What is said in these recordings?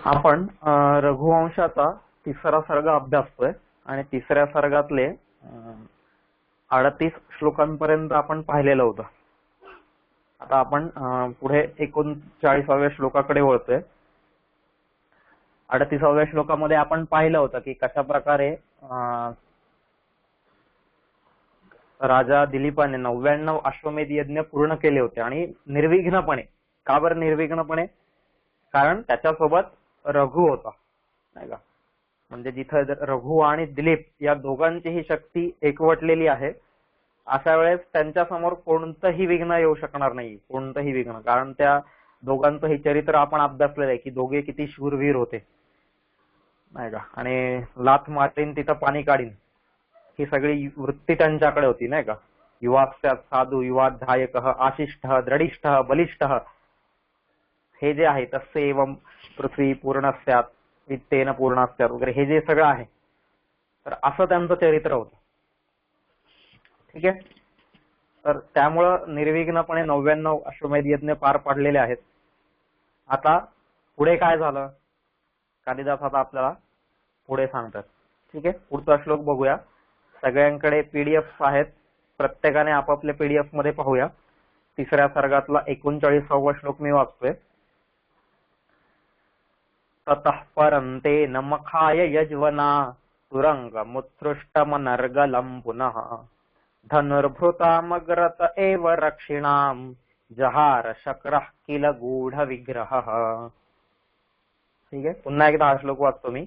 आपण रघुवंशाचा तिसरा सर्ग अभ्यासतोय आणि तिसऱ्या सर्गातले 38 श्लोकांपर्यंत आपण पाहिलेलं होतं. आता आपण पुढे 39व्या श्लोकाकडे वळतोय. 38व्या श्लोकामध्ये आपण पाहिलं होतं की कशा प्रकारे राजा दिलीपाने 99 अश्वमेध यज्ञ पूर्ण केले होते आणि निर्विघ्नपणे. का बरं निर्विघ्नपणे? कारण त्याच्यासोबत रघु होता, नाही का? म्हणजे जिथं रघु आणि दिलीप या दोघांचीही शक्ती एकवटलेली आहे, अशा वेळेस त्यांच्या समोर कोणतंही विघ्न येऊ शकणार नाही, कोणतंही विघ्न. कारण त्या दोघांचंही चरित्र आपण अभ्यासलेलं आहे की दोघे किती शूरवीर होते, नाही का? आणि लाथ मारीन तिथं पाणी काढीन ही सगळी वृत्ती त्यांच्याकडे होती, नाही का? युवास्यात साधू युवाध्यायक आशिष्ट द्रढिष्ठ बलिष्ठ हे जे आहे तसे एवं पृथ्वी पूर्णस्यात वित्तेन पूर्णस्यात वगैरे हे जे सगळं आहे, तर असं त्यांचं चरित्र होतं. ठीक आहे. तर त्यामुळं निर्विघ्नपणे 99 अश्वमेध यज्ञ पार पाडलेले आहेत. आता पुढे काय झालं कालिदास आता आपल्याला पुढे सांगतात. ठीक आहे. पुढचा श्लोक बघूया. सगळ्यांकडे पीडीएफ आहेत, प्रत्येकाने आपापल्या पीडीएफ मध्ये पाहूया. तिसऱ्या सर्गातला 39वा श्लोक मी वाचतोय. ततः परं तेन मखाय यज्वना तुरंगमुत्सृष्टमनर्गलं पुनः धनुर्भृतामग्रत एव रक्षिणां जहार शक्रः किल गूढ विग्रह. ठीक आहे. पुन्हा एकदा हा श्लोक वाचतो मी.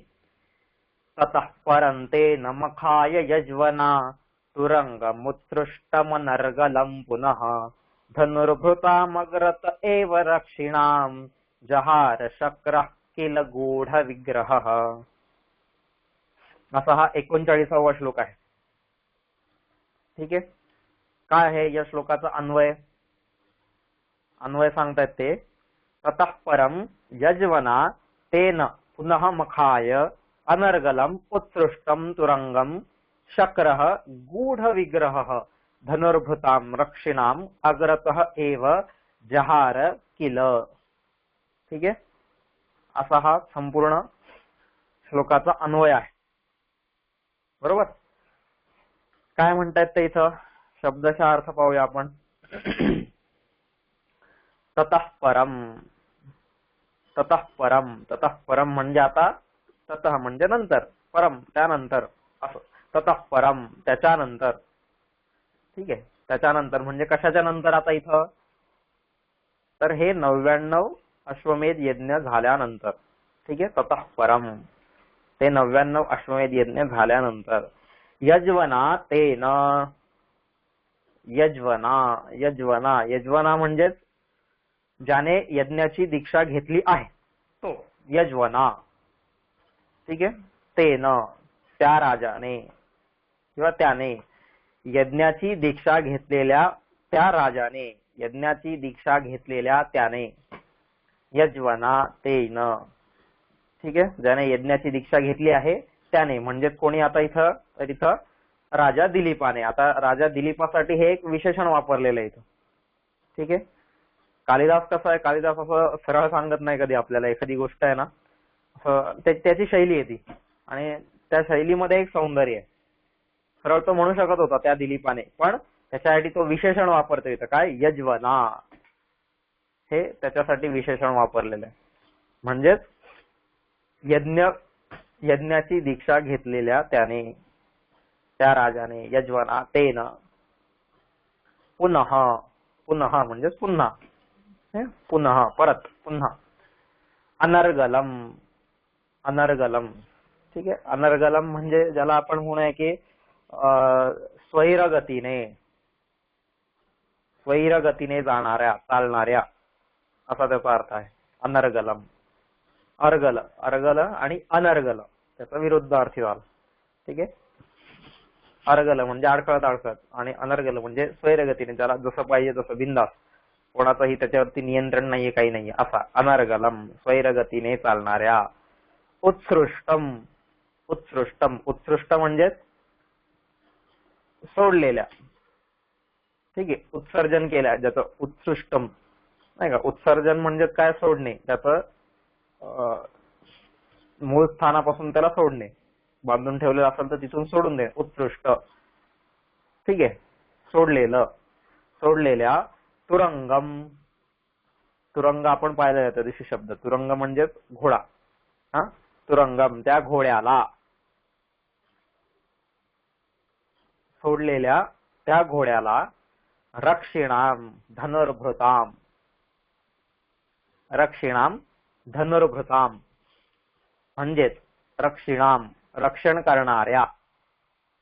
ततः परं तेन मखाय यज्वना तुरंगमुत्सृष्टमनर्गलं पुनः धनुर्भृतामग्रत एव रक्षिणां जहार शक्रः किल गूढ विग्रह. असा हा 39वा श्लोक आहे. ठीक आहे. काय आहे या श्लोकाचा अन्वय? अन्वय सांगतायत ते. ततः परम यज्वना तेन पुनः मखाय अनर्गलम उत्सृष्टम तुरंगम शक्रः गूढ विग्रह धनुर्भृतां रक्षिणाम अग्रतः एव जहार किल. ठीक आहे. असा हा संपूर्ण श्लोकाचा अन्वय आहे. बरोबर. काय म्हणतायत ते इथं शब्दशः अर्थ पाहूया आपण. ततः परम, ततः परम, ततः परम म्हणजे आता ततः म्हणजे नंतर, परम त्यानंतर, असं. ततः परम त्याच्यानंतर. ठीक आहे. त्याच्यानंतर म्हणजे कशाच्या नंतर आता इथं? तर हे 99 अश्वमेध यज्ञ झाल्यानंतर. ठीक आहे. ततः परम ते 99 अश्वमेध यज्ञ झाल्यानंतर. यज्वना तेन, यज्वना, यज्वना, यज्वना म्हणजेच ज्याने यज्ञाची दीक्षा घेतली आहे तो यज्वना. ठीक आहे. तेन त्या राजाने किंवा त्याने, यज्ञाची दीक्षा घेतलेल्या त्या राजाने, यज्ञाची दीक्षा घेतलेल्या त्याने. यज्वना तेन. ठीक आहे. ज्याने यज्ञाची दीक्षा घेतली आहे त्याने म्हणजेच कोणी आता इथं? तर इथं राजा दिलीपाने. आता राजा दिलीपासाठी हे एक विशेषण वापरलेलं आहे इथं. ठीक आहे. कालिदास कसं आहे, कालिदास असं सरळ सांगत नाही कधी आपल्याला. एखादी गोष्ट आहे ना, त्याची शैली आहे ती, आणि त्या शैलीमध्ये एक सौंदर्य आहे. सरळ तो म्हणू शकत होता त्या दिलीपाने, पण त्याच्यासाठी तो विशेषण वापरतो इथं. काय? यज्वना. हे त्याच्यासाठी विशेषण वापरलेलं आहे. म्हणजेच यज्ञाची दीक्षा घेतलेल्या त्याने, त्या राजाने. यज्वना तेन पुनः, पुनः म्हणजेच पुन्हा, पुनः परत, पुन्हा. अनर्गलम, अनर्गलम. ठीक आहे. अनर्गलम म्हणजे ज्याला आपण म्हणूया की स्वैरगतीने, स्वैरगतीने जाणाऱ्या, चालणाऱ्या, असा त्याचा अर्थ आहे. अनर्गलम. अर्गल, अर्गल आणि अनर्गल त्याचा विरुद्ध अर्थ झाला. ठीक आहे. अर्गल म्हणजे अडखळत अडखळत, आणि अनर्गल म्हणजे स्वैरगतीने, ज्याला जसं पाहिजे तसं बिंदास, कोणाचंही त्याच्यावरती नियंत्रण नाहीये, काही नाहीये, असा. अनर्गलम स्वैरगतीने चालणाऱ्या. उत्सृष्टम, उत्सृष्टम, उत्सृष्ट म्हणजे सोडलेल्या. ठीक आहे. उत्सर्जन केल्या ज्याचं उत्सृष्टम, नाही का? उत्सर्जन म्हणजे काय? सोडणे. त्याचं मूळ स्थानापासून त्याला सोडणे, बांधून ठेवलेलं असेल तर तिथून सोडून दे, उत्कृष्ट. ठीक आहे, सोडलेलं, सोडलेल्या. तुरंगम, तुरंग आपण पाहिलं त्या दिवशी शब्द, तुरंग म्हणजेच घोडा. हा, तुरंगम त्या घोड्याला, सोडलेल्या त्या घोड्याला. रक्षिणाम धनुर्भृताम, रक्षिणाम धनुर्भृताम म्हणजेच रक्षिणाम रक्षण करणाऱ्या,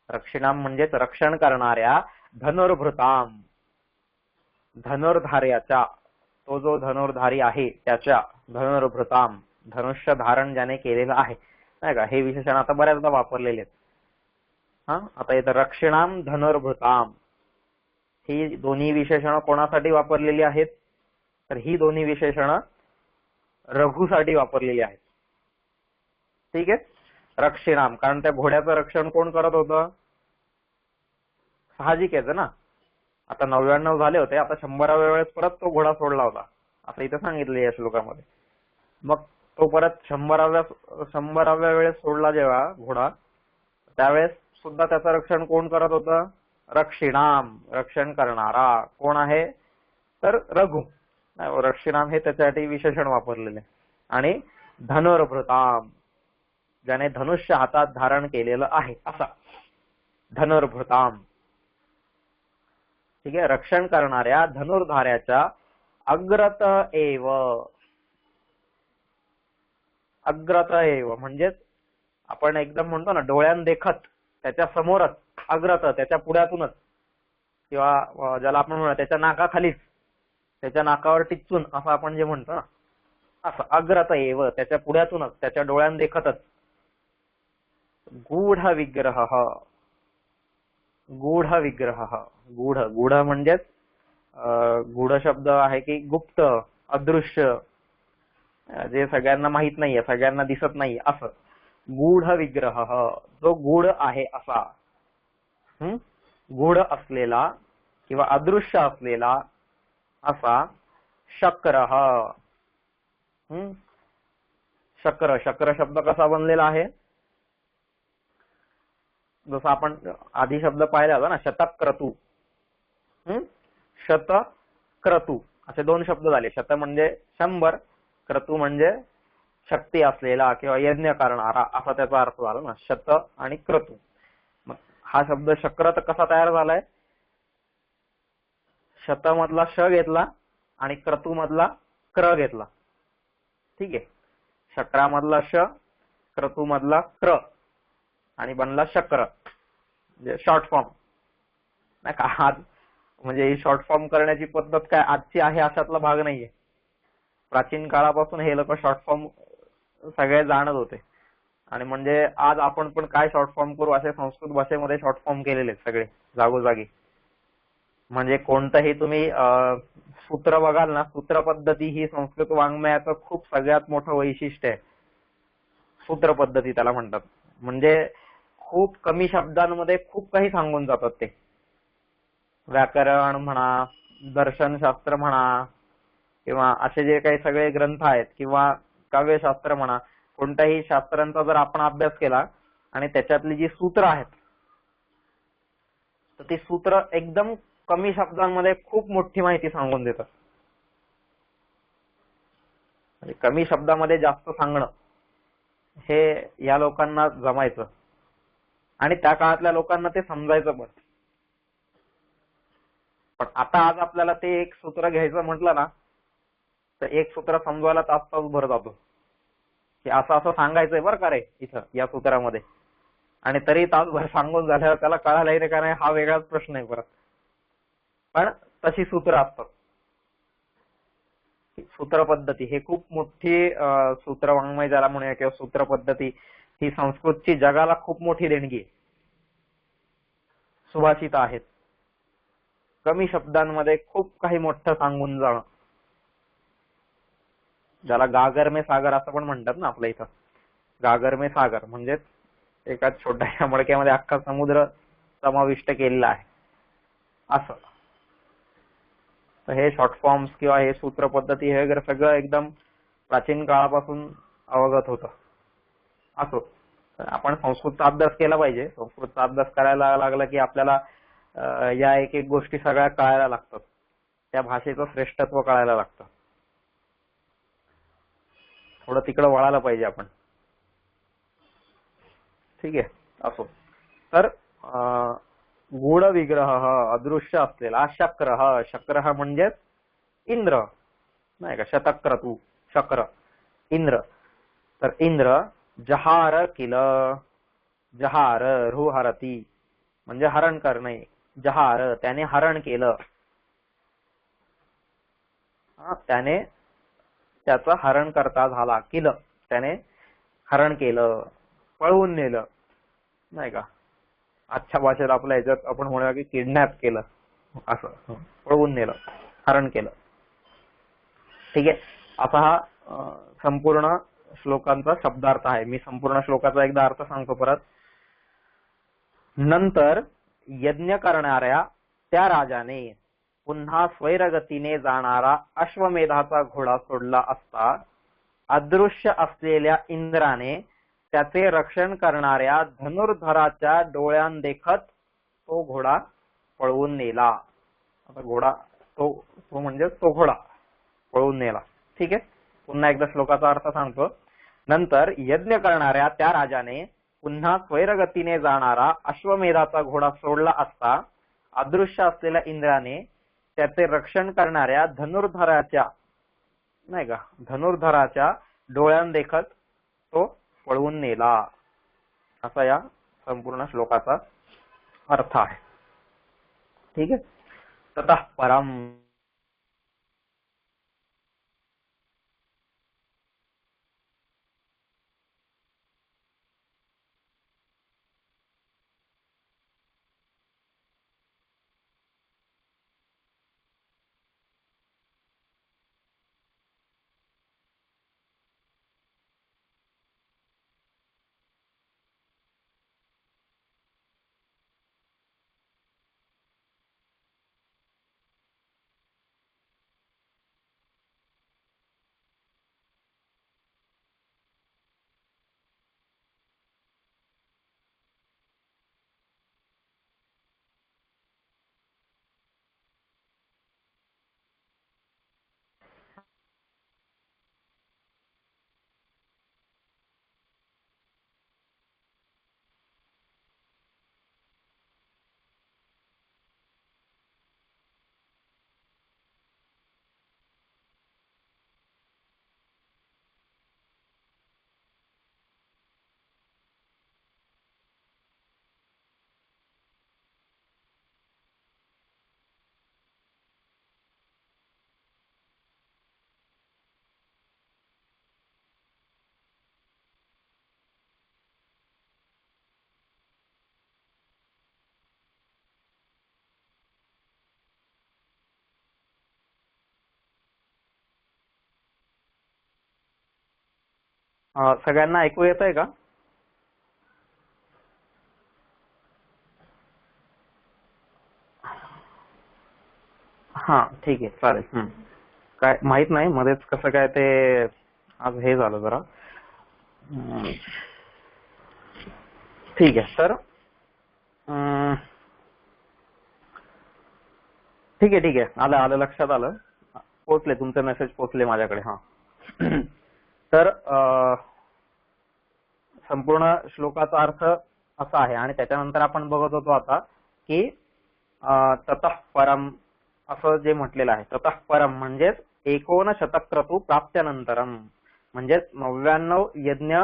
रक्षिणाम म्हणजेच रक्षण करणाऱ्या. धनुर्भृताम धनुर्धार्याच्या, तो जो धनुर्धारी आहे त्याच्या. धनुर्भृताम धनुष्य धारण ज्याने केलेलं आहे, नाही का. हे विशेषण आता बऱ्याचदा वापरलेले आहेत. हा, आता इथं रक्षिणाम धनुर्भृताम, ही दोन्ही विशेषणं कोणासाठी वापरलेली आहेत, तर ही दोन्ही विशेषणं रघुसाठी वापरलेली आहेत. ठीक आहे, रक्षिणाम, कारण त्या घोड्याचं रक्षण कोण करत होतं, साहजिक आहे ना. आता 99 झाले होते, आता 100व्या वेळेस परत तो घोडा सोडला होता, असं इथं सांगितलं या श्लोकामध्ये. मग तो परत 100व्या वेळेस सोडला जेव्हा घोडा, त्यावेळेस सुद्धा त्याचं रक्षण कोण करत होतं, रक्षिणाम रक्षण करणारा कोण आहे, तर रघु. रक्षिणाम हे त्याच्यासाठी विशेषण वापरलेले. आणि धनुर्भृताम ज्याने धनुष्य हातात धारण केलेलं आहे असा, धनुर्भृताम. ठीक आहे, रक्षण करणाऱ्या धनुर्धार्याच्या. अग्रत एव, अग्रत एव म्हणजेच आपण एकदम म्हणतो ना डोळ्यान देखत, त्याच्या समोरच. अग्रत त्याच्या पुढ्यातूनच, किंवा ज्याला आपण म्हणतो त्याच्या नाकाखालीच, त्याच्या नाकावर टिच्चून असं आपण जे म्हणतो ना, असं. अग्रत एव त्याच्या पुढ्यातूनच, त्याच्या डोळ्यान देखतच. गूढ विग्रह, गूढ विग्रह. गूढ, गूढ म्हणजेच गूढ शब्द आहे की गुप्त, अदृश्य, जे सगळ्यांना माहित नाहीये, सगळ्यांना दिसत नाही असं. गूढ विग्रह, जो गूढ आहे असा. गूढ असलेला किंवा अदृश्य असलेला असा. शक्र, शक्र, शक्र शब्द कसा बनलेला आहे, जसं आपण आधी शब्द पाहिला होता ना, शतक्रतू. शतक्रतू असे दोन शब्द झाले. शत म्हणजे 100, क्रतू म्हणजे शक्ती असलेला किंवा यज्ञ करणारा असा त्याचा अर्थ झाला ना, शत आणि क्रतू. मग हा शब्द शक्रत कसा तयार झालाय, शत मधला श घेतला आणि क्रतू मधला क्र घेतला. ठीक आहे, शक्रामधला श, क्रतू मधला क्र, आणि बनला शक्र, म्हणजे शॉर्ट फॉर्म. नाही का, आज म्हणजे ही शॉर्ट फॉर्म करण्याची पद्धत काय आजची आहे अशातला भाग नाहीये. प्राचीन काळापासून हे लोक शॉर्ट फॉर्म सगळे जाणत होते. आणि म्हणजे आज आपण पण काय शॉर्ट फॉर्म करू असे संस्कृत भाषेमध्ये शॉर्ट फॉर्म केलेले सगळे जागोजागी. म्हणजे कोणतंही तुम्ही सूत्र बघाल ना, सूत्र पद्धती ही संस्कृत वाङ्मयाचं खूप सगळ्यात मोठं वैशिष्ट्य आहे. सूत्र पद्धती त्याला म्हणतात. म्हणजे खूप कमी शब्दांमध्ये खूप काही सांगून जातात ते. व्याकरण म्हणा, दर्शनशास्त्र म्हणा, किंवा असे जे काही सगळे ग्रंथ आहेत, किंवा काव्यशास्त्र म्हणा, कोणत्याही शास्त्रांचा जर आपण अभ्यास केला आणि त्याच्यातली जी सूत्र आहेत, तर ती सूत्र एकदम कमी शब्दांमध्ये खूप मोठी माहिती सांगून देतात. म्हणजे कमी शब्दामध्ये जास्त सांगणं हे या लोकांना जमायचं, आणि त्या काळातल्या लोकांना ते समजायचं पण. पण आता आज आपल्याला ते एक सूत्र घ्यायचं म्हटलं ना, तर एक सूत्र समजवायला तास भर जातो, की असं असं सांगायचंय बरं का रे इथं या सूत्रामध्ये, आणि तरी तासभर सांगून झाल्यावर त्याला कळायला नाही का नाही हा वेगळाच प्रश्न आहे परत. पण तशी सूत्र असतात. सूत्र पद्धती हे खूप मोठी सूत्र वाङ्मय ज्याला म्हणूया किंवा सूत्र पद्धती ही संस्कृतची जगाला खूप मोठी देणगी आहे. सुभाषित आहेत, कमी शब्दांमध्ये खूप काही मोठं सांगून जाणं, ज्याला गागर में सागर असं पण म्हणतात ना आपल्या इथं. गागर में सागर म्हणजे एका छोट्याशा मडक्यामध्ये अख्खा समुद्र समाविष्ट केलेला आहे असं. तर हे शॉर्ट फॉर्म्स किंवा हे सूत्र पद्धती हे वगैरे सगळं एकदम प्राचीन काळापासून अवगत होतं. असो, आपण संस्कृतचा अभ्यास केला पाहिजे. संस्कृतचा अभ्यास करायला लागला की आपल्याला या एक एक गोष्टी सगळ्या कळायला लागतात. त्या भाषेचं श्रेष्ठत्व कळायला लागतं. थोडं तिकडं वळायला पाहिजे आपण. ठीक आहे, असो. तर गूढ विग्रह अदृश्य असलेला शक्र, शक्र म्हणजेच इंद्र नाही का, शतक्रतू शक्र इंद्र. तर इंद्र जहार किल, जहार रुहरती म्हणजे हरण करणे, जहार त्याने हरण केलं, त्याने त्याचं हरण करता झाला, किल त्याने हरण केलं, पळवून नेलं नाही का. आजच्या भाषेत आपल्या ह्याच्यात आपण म्हणूया की किडनॅप केलं, असं पळवून नेलं, हरण केलं. ठीक आहे, असा हा संपूर्ण श्लोकांचा शब्दार्थ आहे. मी संपूर्ण श्लोकाचा एकदा अर्थ सांगतो परत. नंतर यज्ञ करणाऱ्या त्या राजाने पुन्हा स्वैरगतीने जाणारा अश्वमेधाचा घोडा सोडला असता अदृश्य असलेल्या इंद्राने त्याचे रक्षण करणाऱ्या धनुर्धराच्या डोळ्यांदेखत तो घोडा पळवून नेला. आता घोडा तो म्हणजे तो घोडा पळवून नेला. ठीक आहे, पुन्हा एकदा श्लोकाचा अर्थ सांगतो. नंतर यज्ञ करणाऱ्या त्या राजाने पुन्हा स्वैरगतीने जाणारा अश्वमेधाचा घोडा सोडला असता अदृश्य असलेल्या इंद्राने त्याचे रक्षण करणाऱ्या धनुर्धराच्या डोळ्यांदेखत तो पळवून नेला. असा या संपूर्ण श्लोकाचा अर्थ आहे. ठीक आहे, ततः परम सगळ्यांना ऐकू येत आहे का? हा ठीक आहे, चालेल. काय माहित नाही मध्येच कसं काय ते आज हे झालं जरा. ठीक आहे, तर ठीक आहे आलं लक्षात आलं. पोचले तुमचे मेसेज, पोचले माझ्याकडे. हा तर संपूर्ण श्लोकाचा अर्थ असा आहे. आणि त्याच्यानंतर आपण बघत होतो आता की ततः परम असं जे म्हटलेलं आहे. ततः परम म्हणजेच 51 शतक्रतू प्राप्त्यानंतरम म्हणजेच 99 यज्ञ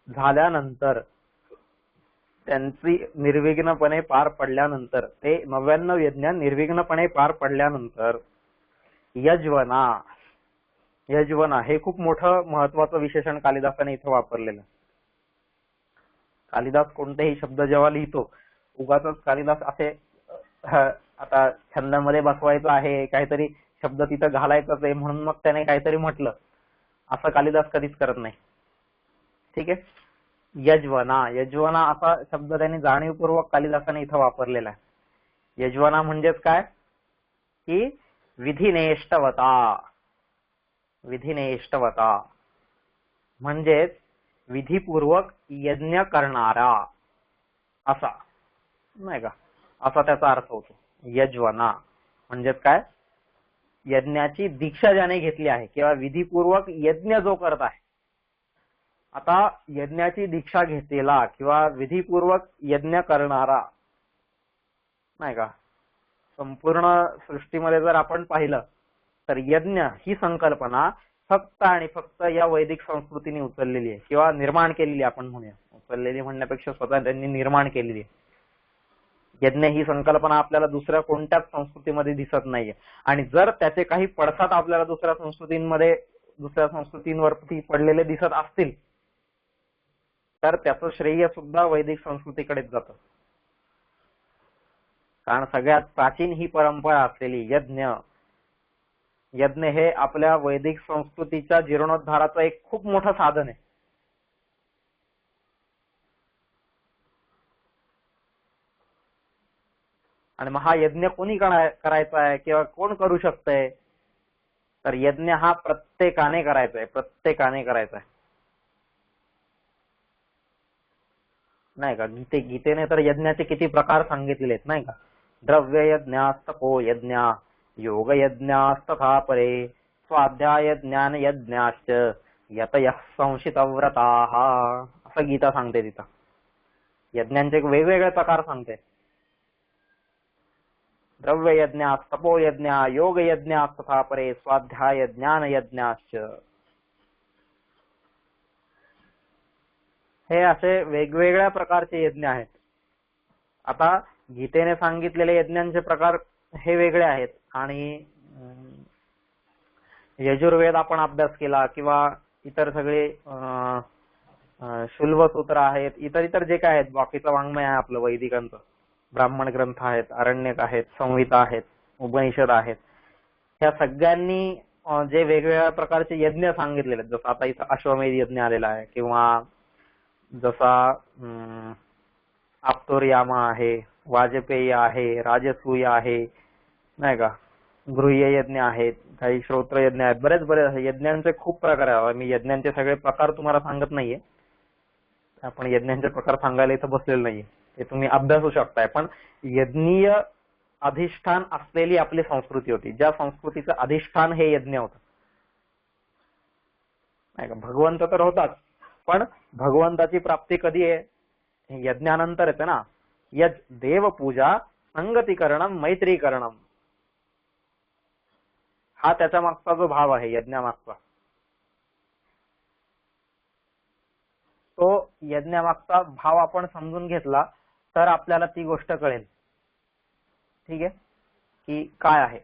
झाल्यानंतर, त्यांची निर्विघ्नपणे पार पडल्यानंतर, ते 99 यज्ञ निर्विघ्नपणे पार पडल्यानंतर यज्वना हे खूप मोठं महत्वाचं विशेषण कालिदासाने इथं वापरलेलं. कालिदास कोणतेही शब्द जेव्हा लिहितो, उगाच कालिदास असे आता छंदामध्ये बसवायचं आहे, काहीतरी शब्द तिथं घालायचाच आहे म्हणून मग त्याने काहीतरी म्हटलं, असं कालिदास कधीच करत नाही. ठीक आहे, यज्वना असा शब्द त्यांनी जाणीवपूर्वक कालिदासाने इथं वापरलेला आहे. यज्वना म्हणजेच काय की विधिनेष्टवता म्हणजेच विधीपूर्वक यज्ञ करणारा असा, नाही का, असा त्याचा अर्थ होतो. यज्वना म्हणजेच काय, यज्ञाची दीक्षा ज्याने घेतली आहे किंवा विधीपूर्वक यज्ञ जो करत आहे. आता यज्ञाची दीक्षा घेतलेला किंवा विधीपूर्वक यज्ञ करणारा, नाही का, संपूर्ण सृष्टीमध्ये जर आपण पाहिलं तर यज्ञ ही संकल्पना फक्त आणि फक्त या वैदिक संस्कृतीने उचललेली आहे किंवा निर्माण केलेली, आपण म्हणूया, उचललेली म्हणण्यापेक्षा स्वतः त्यांनी निर्माण केलेली आहे. यज्ञ ही संकल्पना आपल्याला दुसऱ्या कोणत्याच संस्कृतीमध्ये दिसत नाहीये. आणि जर त्याचे काही पडसाद आपल्याला दुसऱ्या संस्कृतींवरती पडलेले दिसत असतील तर त्याचं श्रेय सुद्धा वैदिक संस्कृतीकडेच जातं. कारण सगळ्यात प्राचीन ही परंपरा असलेली यज्ञ हे आपल्या वैदिक संस्कृतीच्या जीर्णोद्धाराचं एक खूप मोठं साधन आहे. आणि मग हा यज्ञ कोणी करायचा आहे किंवा कोण करू शकतंय, तर यज्ञ हा प्रत्येकाने करायचा आहे, प्रत्येकाने करायचा आहे, नाही का. गीतेने तर यज्ञाचे किती प्रकार सांगितलेले आहेत, नाही का. द्रव्य यज्ञास्तपो यज्ञ योग यज्ञास्तथा परे स्वाध्याय ज्ञान यज्ञाश्च यतयः संशितव्रताः, असं गीता सांगते. तिथं यज्ञांचे वेगवेगळे प्रकार सांगते. द्रव्य यज्ञ, तपो यज्ञ, योग यज्ञ तथा परे स्वाध्याय ज्ञान यज्ञाश्च, हे असे वेगवेगळ्या प्रकारचे यज्ञ आहेत. आता गीतेने सांगितलेले यज्ञांचे प्रकार हे वेगळे आहेत. आणि यजुर्वेद आपण अभ्यास केला किंवा इतर सगळे शुल्वसूत्र आहेत, इतर जे काय आहेत, बाकीचं वाङ्मय आहे आपलं वैदिकांचं, ब्राह्मण ग्रंथ आहेत, अरण्यक आहेत, संहिता आहेत, उपनिषद आहेत, ह्या सगळ्यांनी जे वेगवेगळ्या प्रकारचे यज्ञ सांगितलेले आहेत, जसं आता इथं अश्वमेध यज्ञ आलेला आहे किंवा जसा आप्तोर्यामा आहे, वाजपेयी आहे, राजसूय आहे, नाही का, गृह्य यज्ञ आहेत, काही श्रोत्र यज्ञ आहेत, बरेच यज्ञांचे खूप प्रकार आहेत. मी यज्ञांचे सगळे प्रकार तुम्हाला सांगत नाहीये, आपण यज्ञांचे प्रकार सांगायला इथं बसलेलो नाहीये, ते तुम्ही अभ्यासू शकताय. पण यज्ञीय अधिष्ठान असलेली आपली संस्कृती होती, ज्या संस्कृतीचं अधिष्ठान हे यज्ञ होतं, नाही का. भगवंत तर होताच, पण भगवंताची प्राप्ती कधी आहे, यज्ञानंतर येते ना. यज देवपूजा संगतीकरणम मैत्रीकरणम, हा त्याच्या मागचा जो भाव आहे यज्ञामागचा, तो यज्ञामागचा भाव आपण समजून घेतला तर आपल्याला ती गोष्ट कळेल. ठीक आहे, की काय आहे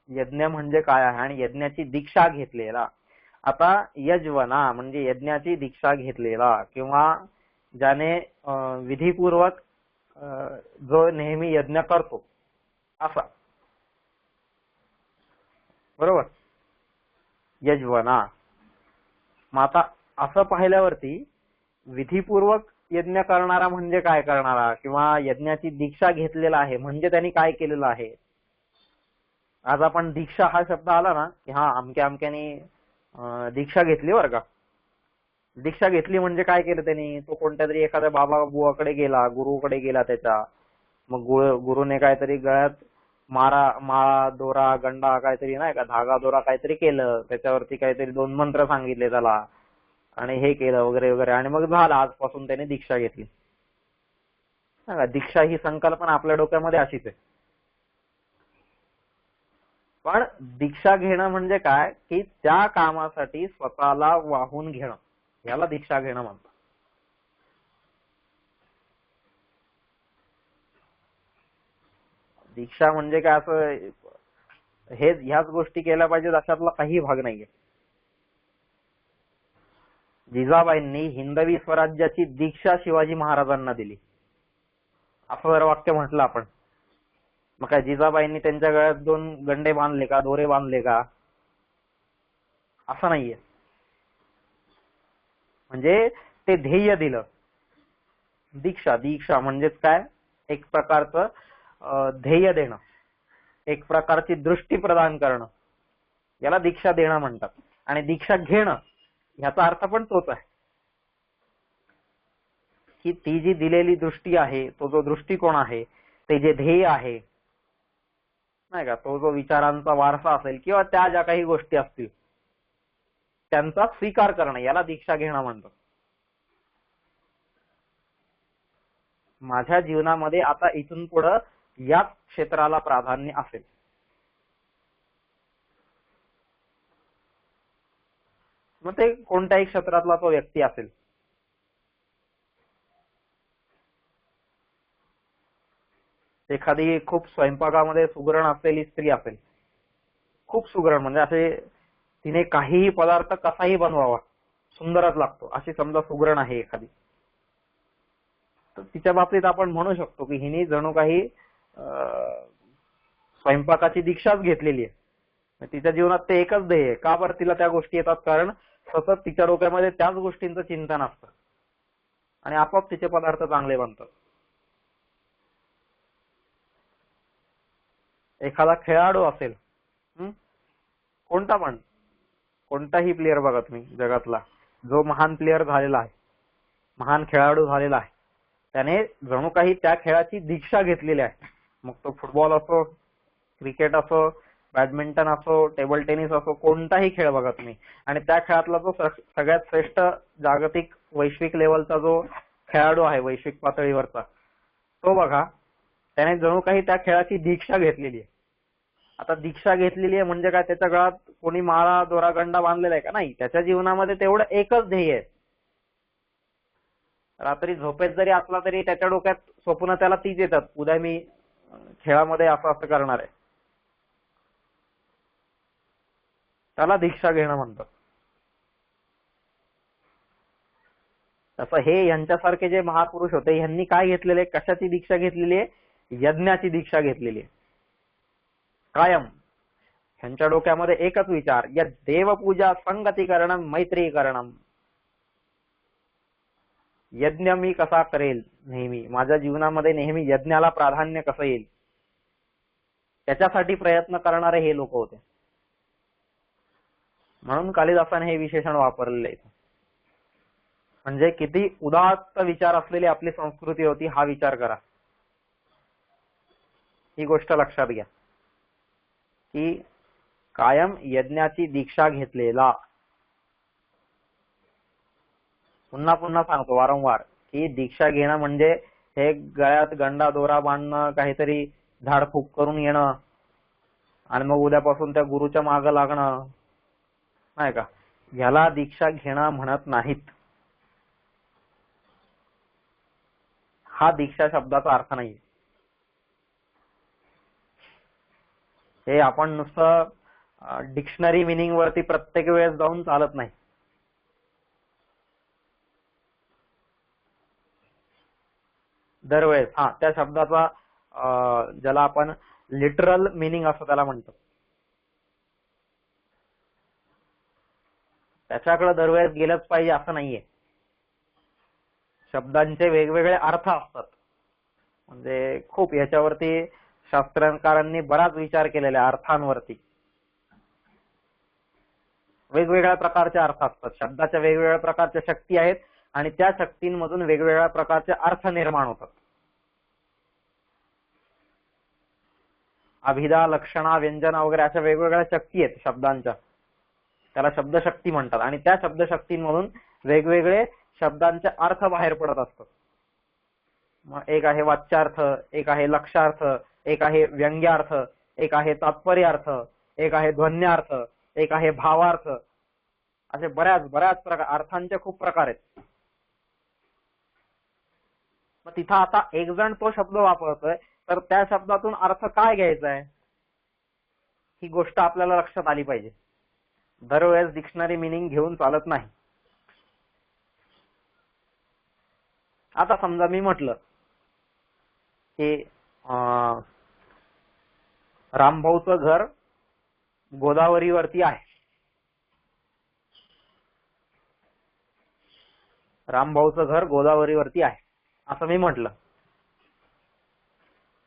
यज्ञ म्हणजे काय आहे आणि यज्ञाची दीक्षा घेतलेला. आता यज्वना म्हणजे यज्ञाची दीक्षा घेतलेला किंवा ज्याने विधीपूर्वक जो नेहमी यज्ञ करतो असा, बरोबर, यज्वना. मग आता असं पाहिल्यावरती विधीपूर्वक यज्ञ करणारा म्हणजे काय करणारा, किंवा यज्ञाची दीक्षा घेतलेला आहे म्हणजे त्यांनी काय केलेलं आहे. आज आपण दीक्षा हा शब्द आला ना की हा अमक्याने दीक्षा घेतली बरं का. दीक्षा घेतली म्हणजे काय केलं त्यांनी, तो कोणत्या तरी एखाद्या बाबा बुवाकडे गेला, गुरुकडे गेला त्याच्या, मग गुरुने काहीतरी गळ्यात माळा दोरा गंडा काहीतरी, नाही का, धागा दोरा काहीतरी केलं, त्याच्यावरती काहीतरी 2 मंत्र सांगितले त्याला आणि हे केलं वगैरे वगैरे, आणि मग झालं, आजपासून त्याने दीक्षा घेतली. दीक्षा ही संकल्पना आपल्या डोक्यामध्ये अशीच आहे. पण दीक्षा घेणं म्हणजे काय, की त्या कामासाठी स्वतःला वाहून घेणं, याला दीक्षा घेणं म्हणतात. दीक्षा म्हणजे काय, असं ह्याच गोष्टी केल्या पाहिजेत अशातला काही भाग नाहीये. जिजाबाईंनी हिंदवी स्वराज्याची दीक्षा शिवाजी महाराजांना दिली, असं जर वाक्य म्हटलं आपण, मग काय जिजाबाईंनी त्यांच्या गळ्यात 2 गंडे बांधले का, दोरे बांधले का, असं नाहीये. म्हणजे ते ध्येय दिलं. दीक्षा म्हणजेच काय, एक प्रकारचं ध्येय देणं, एक प्रकारची दृष्टी प्रदान करणं, याला दीक्षा देणं म्हणतात. आणि दीक्षा घेणं ह्याचा अर्थ पण तोच आहे. की ती जी दिलेली दृष्टी आहे, तो जो दृष्टिकोन आहे, ते जे ध्येय आहे नाही का, तो जो विचारांचा वारसा असेल किंवा त्या ज्या काही गोष्टी असतील त्यांचा स्वीकार करणं, याला दीक्षा घेणं म्हणतात. माझ्या जीवनामध्ये आता इथून पुढं याच क्षेत्राला प्राधान्य असेल. मग ते कोणत्याही क्षेत्रातला तो व्यक्ती असेल. एखादी खूप स्वयंपाकामध्ये सुगरण असलेली स्त्री असेल, खूप सुगरण म्हणजे असे तिने काहीही पदार्थ कसाही बनवावा सुंदरच लागतो, अशी समजा सुगरण आहे एखादी, तर तिच्या बाबतीत आपण म्हणू शकतो की हिने जणू काही स्वयंपाकाची दीक्षाच घेतलेली आहे. तिच्या जीवनात ते एकच ध्येय आहे. का बरं तिला त्या गोष्टी येतात? कारण सतत तिच्या डोक्यामध्ये त्याच गोष्टींचं चिंतन असतं आणि आपोआप तिचे पदार्थ चांगले बनतात. एखादा खेळाडू असेल, कोणता पण, कोणताही प्लेअर बघा तुम्ही जगातला, जो महान प्लेअर झालेला आहे, महान खेळाडू झालेला आहे, त्याने जणू काही त्या खेळाची दीक्षा घेतलेली आहे. मग तो फुटबॉल असो, क्रिकेट असो, बॅडमिंटन असो, टेबल टेनिस असो, कोणताही खेळ बघा तुम्ही, आणि त्या खेळातला जो सगळ्यात श्रेष्ठ जागतिक वैश्विक लेवलचा जो खेळाडू आहे वैश्विक पातळीवरचा, तो बघा, त्याने जणू काही त्या खेळाची दीक्षा घेतलेली आहे. आता दीक्षा घेतलेली आहे म्हणजे काय, त्याच्या गळ्यात कोणी माळा दोरागंडा बांधलेला आहे का? नाही. त्याच्या जीवनामध्ये तेवढं एकच ध्येय आहे. रात्री झोपेत जरी असला तरी त्याच्या डोक्यात स्वप्न त्याला तीच येतात, उद्या मी खेळामध्ये असं असं करणार आहे. त्याला दीक्षा घेणं म्हणतात. तसं हे यांच्यासारखे जे महापुरुष होते, यांनी काय घेतलेले, कशाची दीक्षा घेतलेली आहे? यज्ञाची दीक्षा घेतलेली आहे. कायम ह्यांच्या डोक्यामध्ये एकच विचार, या देवपूजा संगती करणं, मैत्री करणं. यज्ञ मी कसा करेल, नेहमी माझ्या जीवनामध्ये नेहमी यज्ञाला प्राधान्य कसं येईल, त्याच्यासाठी प्रयत्न करणारे हे लोक होते. म्हणून कालिदासाने हे विशेषण वापरलेले आहे. म्हणजे किती उदात्त विचार असलेली आपली संस्कृती होती, हा विचार करा. ही गोष्ट लक्षात घ्या की कायम यज्ञाची दीक्षा घेतलेला, पुन्हा पुन्हा सांगतो वारंवार की दीक्षा घेणं म्हणजे हे गळ्यात गंडा दोरा बांधणं, काहीतरी झाडफूक करून येणं आणि मग उद्यापासून त्या गुरुच्या मागं लागणं नाही का, याला दीक्षा घेणं म्हणत नाहीत. हा दीक्षा शब्दाचा अर्थ नाही. हे आपण नुसतं डिक्शनरी मिनिंग वरती प्रत्येक वेळेस जाऊन चालत नाही. दरवेळेस त्या शब्दाचा ज्याला आपण लिटरल मिनिंग असं त्याला म्हणतो, त्याच्याकडे दरवेळेस गेलंच पाहिजे असं नाहीये. शब्दांचे वेगवेगळे अर्थ असतात. म्हणजे खूप याच्यावरती शास्त्रकारांनी बराच विचार केलेला आहे. अर्थांवरती वेगवेगळ्या प्रकारचे अर्थ असतात. शब्दाच्या वेगवेगळ्या प्रकारच्या शक्ती आहेत आणि त्या शक्तींमधून वेगवेगळ्या प्रकारचे अर्थ निर्माण होतात. अभिधा, लक्षणा, व्यंजना वगैरे अशा वेगवेगळ्या शक्ती आहेत शब्दांच्या, त्याला शब्दशक्ती म्हणतात. आणि त्या शब्दशक्तींमधून वेगवेगळे शब्दांचे अर्थ बाहेर पडत असतात. मग एक आहे वाच्यार्थ, एक आहे लक्षार्थ, एक आहे व्यंग्यार्थ, एक आहे तात्पर्यार्थ, एक आहे ध्वन्यार्थ, एक आहे भावार्थ. असे बऱ्याच प्रकार, अर्थांचे खूप प्रकार आहेत. मग तिथं आता एक जण तो शब्द वापरतोय, तर त्या शब्दातून अर्थ काय घ्यायचा आहे ही गोष्ट आपल्याला लक्षात आली पाहिजे. दरवेळेस डिक्शनरी मिनिंग घेऊन चालत नाही. आता समजा मी म्हटलं की रामभाऊचं घर गोदावरीवरती आहे. रामभाऊचं घर गोदावरीवरती आहे असं मी म्हटलं.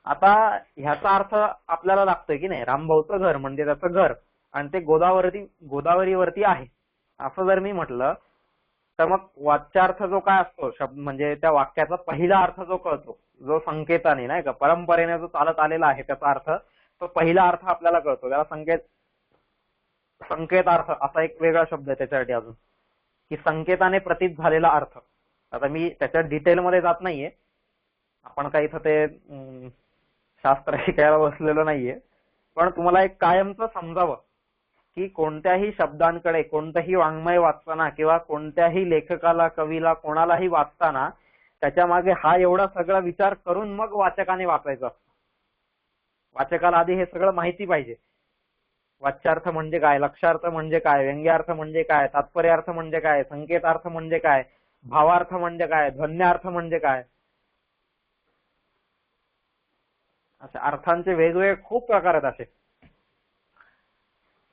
आता ह्याचा अर्थ आपल्याला लागतोय की नाही, रामभाऊचं घर म्हणजे त्याचं घर आणि ते गोदावरीवरती आहे असं जर मी म्हटलं, तर मग वाच्यार्थ जो काय असतो शब्द म्हणजे त्या वाक्याचा पहिला अर्थ जो कळतो, जो संकेताने नाही का परंपरेने जो चालत आलेला आहे त्याचा अर्थ, तो पहिला अर्थ आपल्याला कळतो, त्याला संकेतार्थ असा एक वेगळा शब्द आहे त्याच्यासाठी अजून, की संकेताने प्रतीत झालेला अर्थ. आता मी त्याच्या डिटेलमध्ये जात नाहीये, आपण काही इथं ते शास्त्र शिकायला बसलेलो नाहीये, पण तुम्हाला एक कायमचं समजावं की कोणत्याही शब्दांकडे कोणतंही वाङ्मय वाचताना किंवा कोणत्याही लेखकाला कवीला कोणालाही वाचताना त्याच्या मागे हा एवढा सगळा विचार करून मग वाचकाने वाचायचं असतं. वाचकाला आधी हे सगळं माहिती पाहिजे. वाच्यार्थ म्हणजे काय, लक्षार्थ म्हणजे काय, व्यंग्यार्थ म्हणजे काय, तात्पर्यार्थ म्हणजे काय, संकेतार्थ म्हणजे काय, भावार्थ म्हणजे काय, ध्वन्यार्थ म्हणजे काय, असे अर्थांचे वेगवेगळे खूप प्रकार आहेत असे.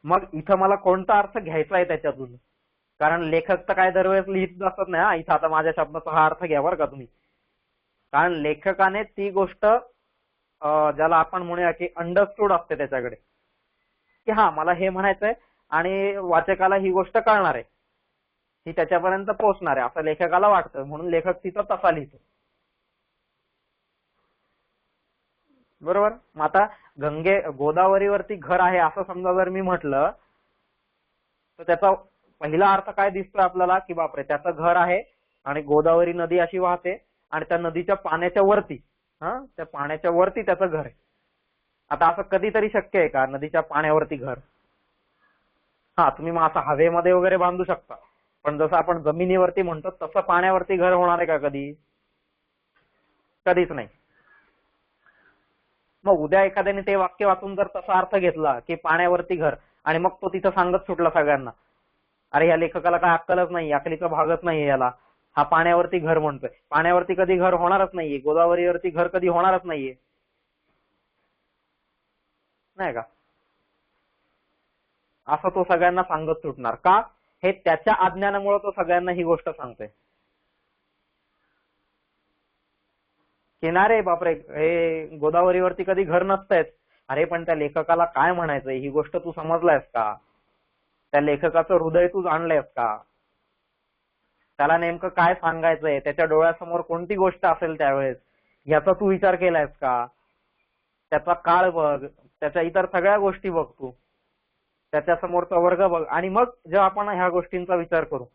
मग इथं मला कोणता अर्थ घ्यायचा आहे त्याच्यातून, कारण लेखक तर काय दरवेळेस लिहित असत नाही, इथं आता माझ्या शब्दाचा हा अर्थ घ्या बरं का तुम्ही, कारण लेखकाने ती गोष्ट ज्याला आपण म्हणूया की अंडरस्टूड असते त्याच्याकडे, की हा मला हे म्हणायचंय आणि वाचकाला ही गोष्ट कळणार आहे, ही त्याच्यापर्यंत पोहोचणार आहे असं लेखकाला वाटतं, म्हणून लेखक तिथं तसा लिहितो. बरोबर. मग आता गोदावरीवरती घर आहे असं समजा जर मी म्हटलं तर त्याचा पहिला अर्थ काय दिसतोय आपल्याला, की बापरे त्याचं घर आहे आणि गोदावरी नदी अशी वाहते आणि त्या नदीच्या पाण्याच्या वरती, त्या पाण्याच्या वरती त्याचं घर आहे. आता असं कधीतरी शक्य आहे का नदीच्या पाण्यावरती घर? तुम्ही मग असं हवेमध्ये वगैरे बांधू शकता, पण जसं आपण जमिनीवरती म्हणतो तसं पाण्यावरती घर होणार आहे का कधी? कधीच नाही. मग उद्या एखाद्याने ते वाक्य वाचून जर तसा अर्थ घेतला की पाण्यावरती घर, आणि मग तो तिथं सांगत सुटला सगळ्यांना, अरे या लेखकाला काय अक्कलच नाही, अकलीचा भागच नाहीये याला, हा पाण्यावरती घर म्हणतोय. पाण्यावरती कधी घर होणारच नाहीये, गोदावरीवरती घर कधी होणारच नाहीये, नाही का? असं तो सगळ्यांना सांगत सुटणार का? हे त्याच्या अज्ञानामुळे तो सगळ्यांना ही गोष्ट सांगतोय. किनारे बापरे हे गोदावरीवरती कधी घर नसतंय. अरे पण त्या लेखकाला काय म्हणायचंय ही गोष्ट तू समजलायस का? त्या लेखकाचं हृदय तू जाणलंयस का? त्याला नेमकं काय सांगायचंय, त्याच्या डोळ्यासमोर कोणती गोष्ट असेल त्यावेळेस याचा तू विचार केलायस का? त्याचा काळ बघ, त्याच्या इतर सगळ्या गोष्टी बघ, तू त्याच्या समोरचा वर्ग बघ, आणि मग जेव्हा आपण ह्या गोष्टींचा विचार करू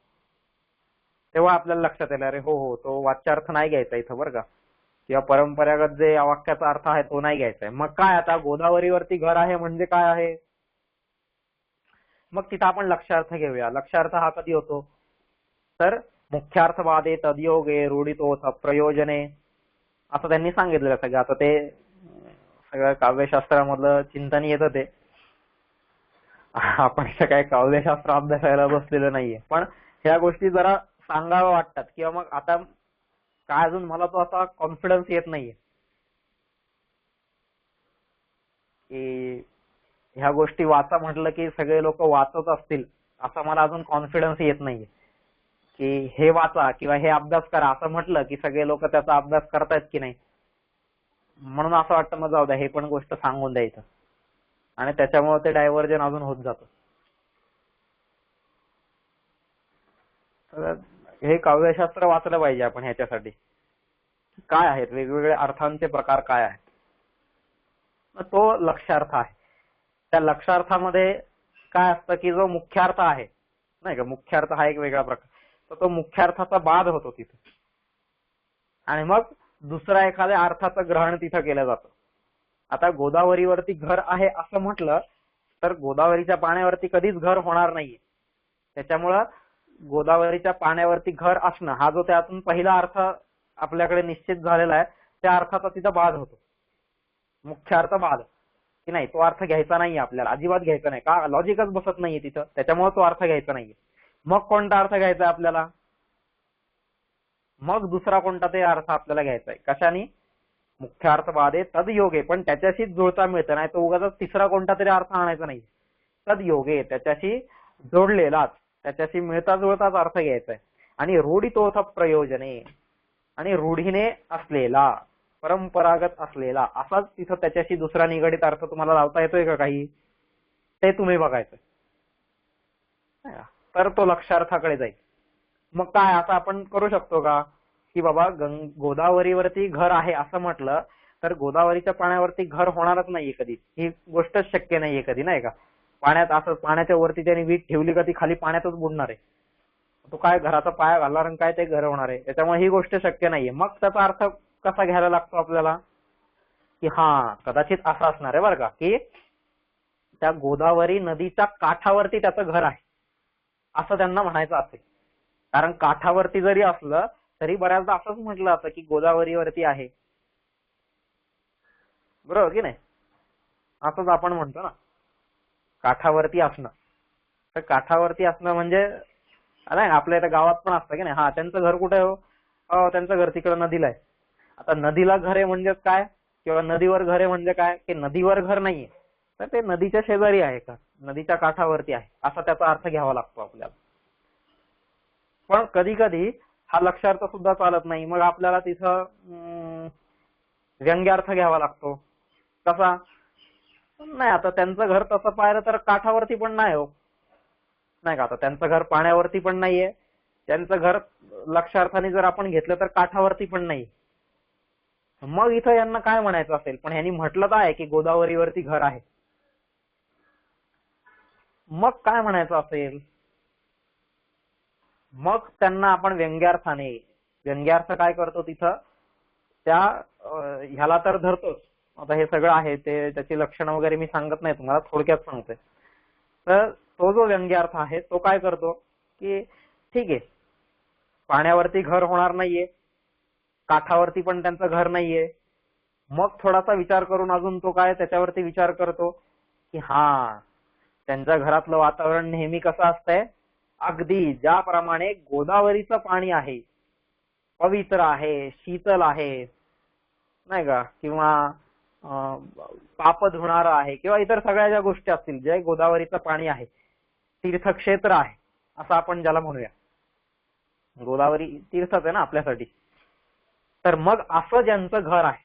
तेव्हा आपल्याला लक्षात येईल, अरे हो हो तो वाच्यार्थ नाही घ्यायचा इथं बरं का, किंवा परंपरागत जे या वाक्याचा अर्थ आहे तो नाही घ्यायचा आहे. मग काय आता गोदावरीवरती घर आहे म्हणजे काय आहे? मग तिथं आपण लक्षार्थ घेऊया. लक्षार्थ हा कधी होतो तर मुख्यार्थवादे तद्योगे रूढितोथ प्रयोजने असं त्यांनी सांगितलेलं सगळं. आता ते सगळं काव्यशास्त्रामधलं चिंतन येतं ते, आपण काय काव्यशास्त्र अभ्यासायला बसलेलं नाहीये, पण ह्या गोष्टी जरा सांगाव्या वाटतात. किंवा मग आता काय अजून मला तो असा कॉन्फिडन्स येत नाहीये की ह्या गोष्टी वाचा म्हटलं की सगळे लोक वाचत असतील, असा मला अजून कॉन्फिडन्स येत नाहीये की हे वाचा किंवा हे अभ्यास करा असं म्हटलं की सगळे लोक त्याचा अभ्यास करतायत की नाही. म्हणून असं वाटतं मग जाऊ द्या हे पण गोष्ट सांगून द्यायचं, आणि त्याच्यामुळे ते डायव्हर्जन अजून होत जातं. तर हे काव्यशास्त्र वाचलं पाहिजे आपण ह्याच्यासाठी, काय आहेत वेगवेगळे अर्थांचे प्रकार काय आहेत. तो लक्षार्थ आहे. त्या लक्षार्थामध्ये काय असतं की जो मुख्यार्थ आहे नाही का, मुख्यार्थ हा एक वेगळा प्रकार, तर तो मुख्यार्थाचा बाध होतो तिथे, आणि मग दुसरा एखाद्या अर्थाचं ग्रहण तिथं केलं जातं. आता गोदावरीवरती घर आहे असं म्हटलं तर गोदावरीच्या पाण्यावरती कधीच घर होणार नाहीये. त्याच्यामुळं गोदावरीच्या पाण्यावरती घर असणं हा जो त्यातून पहिला अर्थ आपल्याकडे निश्चित झालेला आहे त्या अर्थाचा तिथं बाध होतो, मुख्य अर्थ बाध, की नाही तो अर्थ घ्यायचा नाहीये आपल्याला, अजिबात घ्यायचा नाही का, लॉजिकच बसत नाहीये तिथं, त्याच्यामुळे तो अर्थ घ्यायचा नाहीये. मग कोणता अर्थ घ्यायचा आपल्याला? मग दुसरा कोणता ते अर्थ आपल्याला घ्यायचा आहे कशाने? मुख्यार्थवादे तदयोगे, पण त्याच्याशीच जुळता मिळतं, नाही तो उगाच तिसरा कोणता तरी अर्थ आणायचा नाही. तदयोगे त्याच्याशी जोडलेलाच, त्याच्याशी मिळता जुळताच अर्थ घ्यायचा आहे. आणि रूढितोथ प्रयोजने, आणि रूढीने असलेला, परंपरागत असलेला असाच तिथं त्याच्याशी दुसरा निगडित अर्थ तुम्हाला लावता येतोय का काही, ते तुम्ही बघायचं, तर तो लक्षार्थाकडे जाईल. मग काय असं आपण करू शकतो का की बाबा गोदावरीवरती घर आहे असं म्हटलं तर गोदावरीच्या पाण्यावरती घर होणारच नाहीये कधी, ही गोष्टच शक्य नाहीये कधी, नाही का. पाण्यात असं पाण्याच्या वरती त्याने वीट ठेवली का ती खाली पाण्यातच बुडणार आहे. तो काय घराचा पाया घालणार आणि काय ते घर होणार आहे, त्याच्यामुळे ही गोष्ट शक्य नाहीये. मग त्याचा अर्थ कसा घ्यायला लागतो आपल्याला की हा कदाचित असं असणार आहे बरं का की त्या गोदावरी नदीच्या काठावरती त्याचं घर आहे असं त्यांना म्हणायचं असेल. कारण काठावरती जरी असलं तरी बऱ्याचदा असंच म्हटलं जातं की गोदावरीवरती आहे, बरोबर की नाही. असंच आपण म्हणतो ना, काठावरती असणं. तर काठावरती असणं म्हणजे नाही आपल्या इथं गावात पण असतं की नाही, हा त्यांचं घर कुठे आहे हो, त्यांचं घर तिकडं नदीला आहे. आता नदीला घर आहे म्हणजे काय किंवा नदीवर घर आहे म्हणजे काय की नदीवर घर नाहीये तर ते नदीच्या शेजारी आहे का, नदीच्या काठावरती आहे असा त्याचा अर्थ घ्यावा लागतो आपल्याला. पण कधी कधी हा लक्षार्थ सुद्धा चालत नाही, मग आपल्याला तिथं व्यंग्यार्थ घ्यावा लागतो. कसा, नाही आता त्यांचं घर तसं पाहिलं तर काठावरती पण नाही हो, नाही का. आता त्यांचं घर पाण्यावरती पण नाहीये, त्यांचं घर लक्षार्थाने जर आपण घेतलं तर काठावरती पण नाही. मग इथं यांना काय म्हणायचं असेल, पण यांनी म्हटलं तर आहे की गोदावरीवरती घर आहे, मग काय म्हणायचं असेल. मग त्यांना आपण व्यंग्यार्थाने, व्यंग्यार्थ काय करतो तिथं त्या ह्याला तर धरतोच. आता हे सगळं आहे ते त्याची लक्षणं वगैरे मी सांगत नाही तुम्हाला, थोडक्यात सांगतोय. तर तो जो व्यंग्यार्थ आहे तो काय करतो की ठीक आहे पाण्यावरती घर होणार नाहीये, काठावरती पण त्यांचं घर नाहीये. मग थोडासा विचार करून अजून तो काय त्याच्यावरती विचार करतो की हा त्यांच्या घरातलं वातावरण नेहमी कसं असतंय, अगदी ज्याप्रमाणे गोदावरीचं पाणी आहे, पवित्र आहे, शीतल आहे, नाही का, किंवा पाप धुणारं आहे किंवा इतर सगळ्या ज्या गोष्टी असतील, जे गोदावरीचं पाणी आहे तीर्थक्षेत्र आहे असं आपण ज्याला म्हणूया. गोदावरी तीर्थच आहे ना आपल्यासाठी. तर मग असं ज्यांचं घर आहे,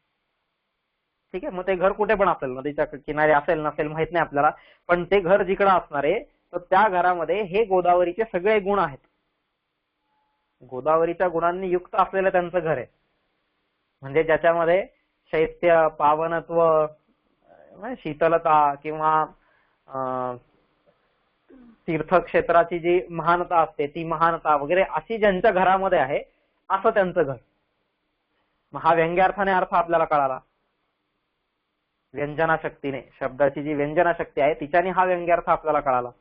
ठीक आहे, मग ते घर कुठे पण असेल, नदीच्या किनारी असेल नसेल माहित नाही आपल्याला, पण ते घर जिकडं असणार आहे तर त्या घरामध्ये हे गोदावरीचे सगळे गुण आहेत, गोदावरीच्या गुणांनी युक्त असलेलं त्यांचं घर आहे. म्हणजे ज्याच्यामध्ये शैत्य, पावनत्व, शीतलता किंवा तीर्थक्षेत्राची जी महानता असते ती महानता वगैरे अशी ज्यांच्या घरामध्ये आहे असं त्यांचं घर. मग हा व्यंग्यार्थाने अर्थ आपल्याला कळाला, व्यंजना शक्तीने, शब्दाची जी व्यंजना शक्ती आहे तिच्याने हा व्यंग्यार्थ आपल्याला कळाला.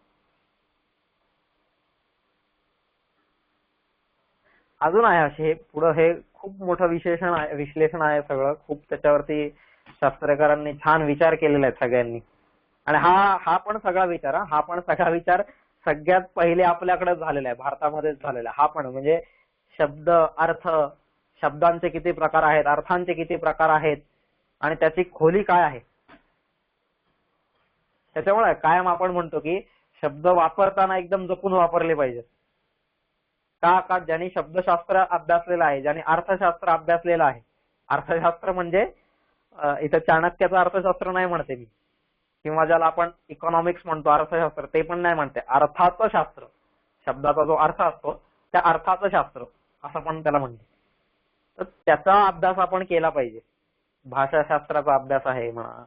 अजून आहे असे पुढं, हे खूप मोठं विश्लेषण आहे सगळं, खूप त्याच्यावरती शास्त्रकारांनी छान विचार केलेला आहे सगळ्यांनी. आणि हा पण सगळा विचार, हा पण सगळा विचार सगळ्यात पहिले आपल्याकडे झालेला आहे, भारतामध्येच झालेला आहे. हा पण म्हणजे शब्द, अर्थ, शब्दांचे किती प्रकार आहेत, अर्थांचे किती प्रकार आहेत आणि त्याची खोली काय आहे. त्याच्यामुळे कायम आपण म्हणतो की शब्द वापरताना एकदम जपून वापरले पाहिजे. का ज्यांनी शब्दशास्त्र अभ्यासलेलं आहे, ज्यांनी अर्थशास्त्र अभ्यासलेलं आहे, अर्थशास्त्र म्हणजे इथं चाणक्याचं अर्थशास्त्र नाही म्हणते मी, किंवा ज्याला आपण इकॉनॉमिक्स म्हणतो अर्थशास्त्र ते पण नाही म्हणते, अर्थाचं शास्त्र, शब्दाचा जो अर्थ असतो त्या अर्थाचं शास्त्र असं पण त्याला म्हणते. तर त्याचा अभ्यास आपण केला पाहिजे, भाषाशास्त्राचा अभ्यास आहे म्हणा.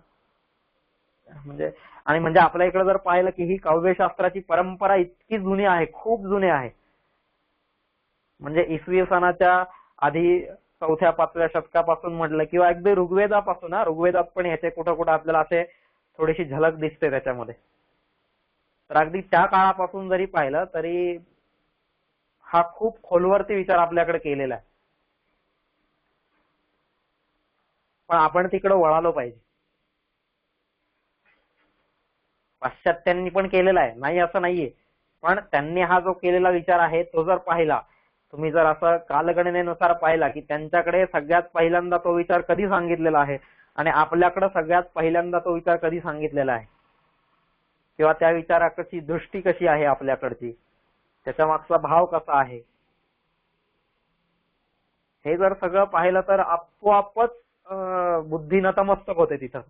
म्हणजे आपल्या इकडे जर पाहिलं की ही काव्यशास्त्राची परंपरा इतकी जुनी आहे, खूप जुनी आहे. म्हणजे इसवी सनाच्या आधी 4थ्या-5व्या शतकापासून म्हटलं किंवा अगदी ऋग्वेदापासून, ऋग्वेदात पण याचे कुठं कुठं आपल्याला असे थोडीशी झलक दिसते त्याच्यामध्ये. तर अगदी त्या काळापासून जरी पाहिलं तरी हा खूप खोलवरती विचार आपल्याकडे केलेला आहे. पण आपण तिकडे वळालो पाहिजे. पाश्चात्यांनी पण केलेला आहे, नाही असं नाहीये, पण त्यांनी हा जो केलेला विचार आहे तो जर पाहिला, तुम्ही जर असं कालगणनेनुसार पाहिला की त्यांच्याकडे सगळ्यात पहिल्यांदा तो विचार कधी सांगितलेला आहे आणि आपल्याकडे सगळ्यात पहिल्यांदा तो विचार कधी सांगितलेला आहे, किंवा त्या विचाराची दृष्टी कशी आहे आपल्याकडची, त्याच्या मागचा भाव कसा आहे, हे जर सगळं पाहिलं तर आपोआपच बुद्धी नतमस्तक होते तिथं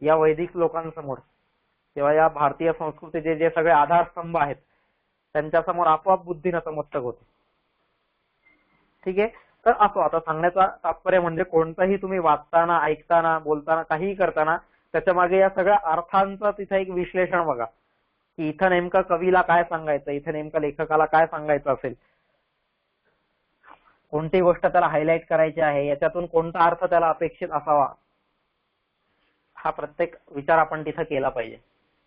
या वैदिक लोकांसमोर. तेव्हा या भारतीय संस्कृतीचे जे सगळे आधारस्तंभ आहेत त्यांच्यासमोर आपोआप बुद्धी नतमस्तक होते. ठीक आहे. तर असं आता सांगण्याचा तात्पर्य म्हणजे कोणतंही तुम्ही वाचताना, ऐकताना, बोलताना, काहीही करताना त्याच्या मागे या सगळ्या अर्थांचं तिथे एक विश्लेषण बघा, की इथं नेमकं कवीला काय सांगायचं, इथं नेमकं लेखकाला काय सांगायचं असेल, कोणती गोष्ट त्याला हायलाईट करायची आहे, याच्यातून कोणता अर्थ त्याला अपेक्षित असावा, हा प्रत्येक विचार आपण तिथं केला पाहिजे.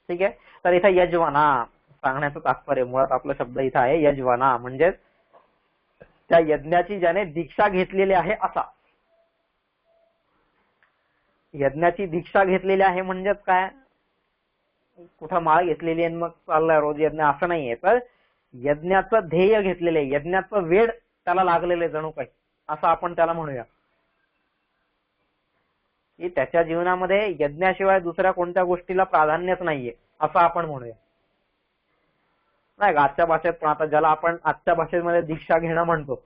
ठीक आहे. तर इथं यजवना सांगण्याचं तात्पर्य, मुळात आपला शब्द इथं आहे यजवना, म्हणजे त्या यज्ञाची ज्याने दीक्षा घेतलेली आहे असा. यज्ञाची दीक्षा घेतलेली आहे म्हणजेच काय, कुठं माळ घेतलेली आहे मग चाललाय रोज यज्ञ असं नाहीये, तर यज्ञाचं ध्येय घेतलेलं आहे, यज्ञाचं वेड त्याला लागलेलं जणू काही, असं आपण त्याला म्हणूया. की त्याच्या जीवनामध्ये यज्ञाशिवाय दुसऱ्या कोणत्या गोष्टीला प्राधान्यच नाहीये असं आपण म्हणूया. नाही का आजच्या भाषेत, पण आता ज्याला आपण आजच्या भाषेमध्ये दीक्षा घेणं म्हणतो,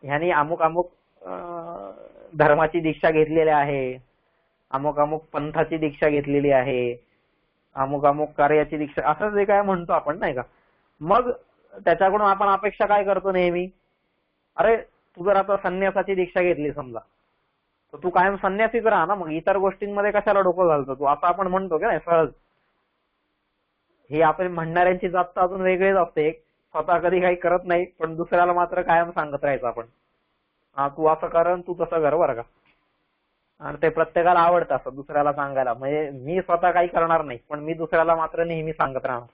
ह्यानी अमुक अमुक धर्माची दीक्षा घेतलेली आहे, अमुक अमुक पंथाची दीक्षा घेतलेली आहे, अमुक अमुक कार्याची दीक्षा, असं जे काय म्हणतो आपण नाही का. मग त्याच्याकडून आपण अपेक्षा काय करतो नेहमी, अरे तू जर आता संन्यासाची दीक्षा घेतली समजा, तर तू कायम संन्यासीच राहा ना, मग इतर गोष्टींमध्ये कशाला डोकं घालतो तू, असं आपण म्हणतो की नाही सहज. हे आपण म्हणणाऱ्यांची जात तर अजून वेगळीच असते, एक स्वतः कधी काही करत नाही पण दुसऱ्याला मात्र कायम सांगत राहायचं आपण, हा तू असं कर तू तसं कर बरं का. आणि ते प्रत्येकाला आवडतं असं दुसऱ्याला सांगायला, म्हणजे मी स्वतः काही करणार नाही पण मी दुसऱ्याला मात्र नेहमी सांगत राहणार.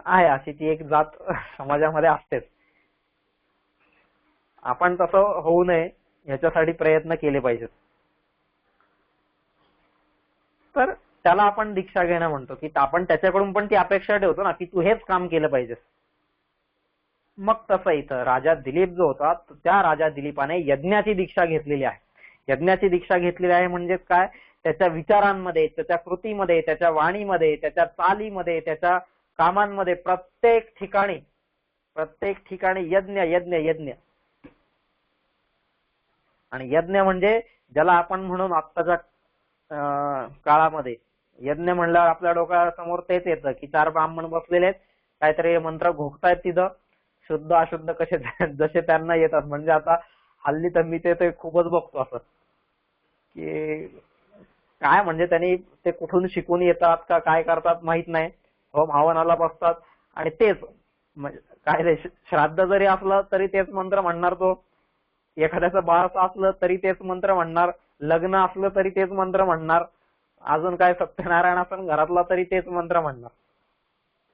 आहे अशी ती एक जात समाजामध्ये असतेच. आपण तसं होऊ नये याच्यासाठी प्रयत्न केले पाहिजेत. तर त्याला आपण दीक्षा घेणं म्हणतो, की आपण त्याच्याकडून पण ती अपेक्षा ठेवतो ना, की तू हेच काम केलं पाहिजेस. मग तसं इथं राजा दिलीप जो होता, त्या राजा दिलीपाने यज्ञाची दीक्षा घेतलेली आहे. यज्ञाची दीक्षा घेतलेली आहे म्हणजे काय, त्याच्या विचारांमध्ये, त्याच्या कृतीमध्ये, त्याच्या वाणीमध्ये, त्याच्या चालीमध्ये, त्याच्या कामांमध्ये प्रत्येक ठिकाणी यज्ञ यज्ञ यज्ञ. आणि यज्ञ म्हणजे ज्याला आपण म्हणून आत्ताच्या काळामध्ये यज्ञ म्हणल्यावर आपल्या डोक्यासमोर तेच येतं, की 4 ब्राह्मण बसलेले आहेत, काहीतरी मंत्र घोकतायत तिथं, शुद्ध अशुद्ध कसे जसे त्यांना येतात. म्हणजे आता हल्ली तर मी ते खूपच बघतो असं, की काय म्हणजे त्यांनी ते कुठून शिकून येतात का काय करतात माहित नाही, होम हवनाला बसतात आणि तेच काय रे, श्राद्ध जरी असलं तरी तेच मंत्र म्हणणार, तो एखाद्याचं बाळसं असलं तरी तेच मंत्र म्हणणार, लग्न असलं तरी तेच मंत्र म्हणणार, अजून काय सत्यनारायण असेल घरातला तरी तेच मंत्र म्हणणार,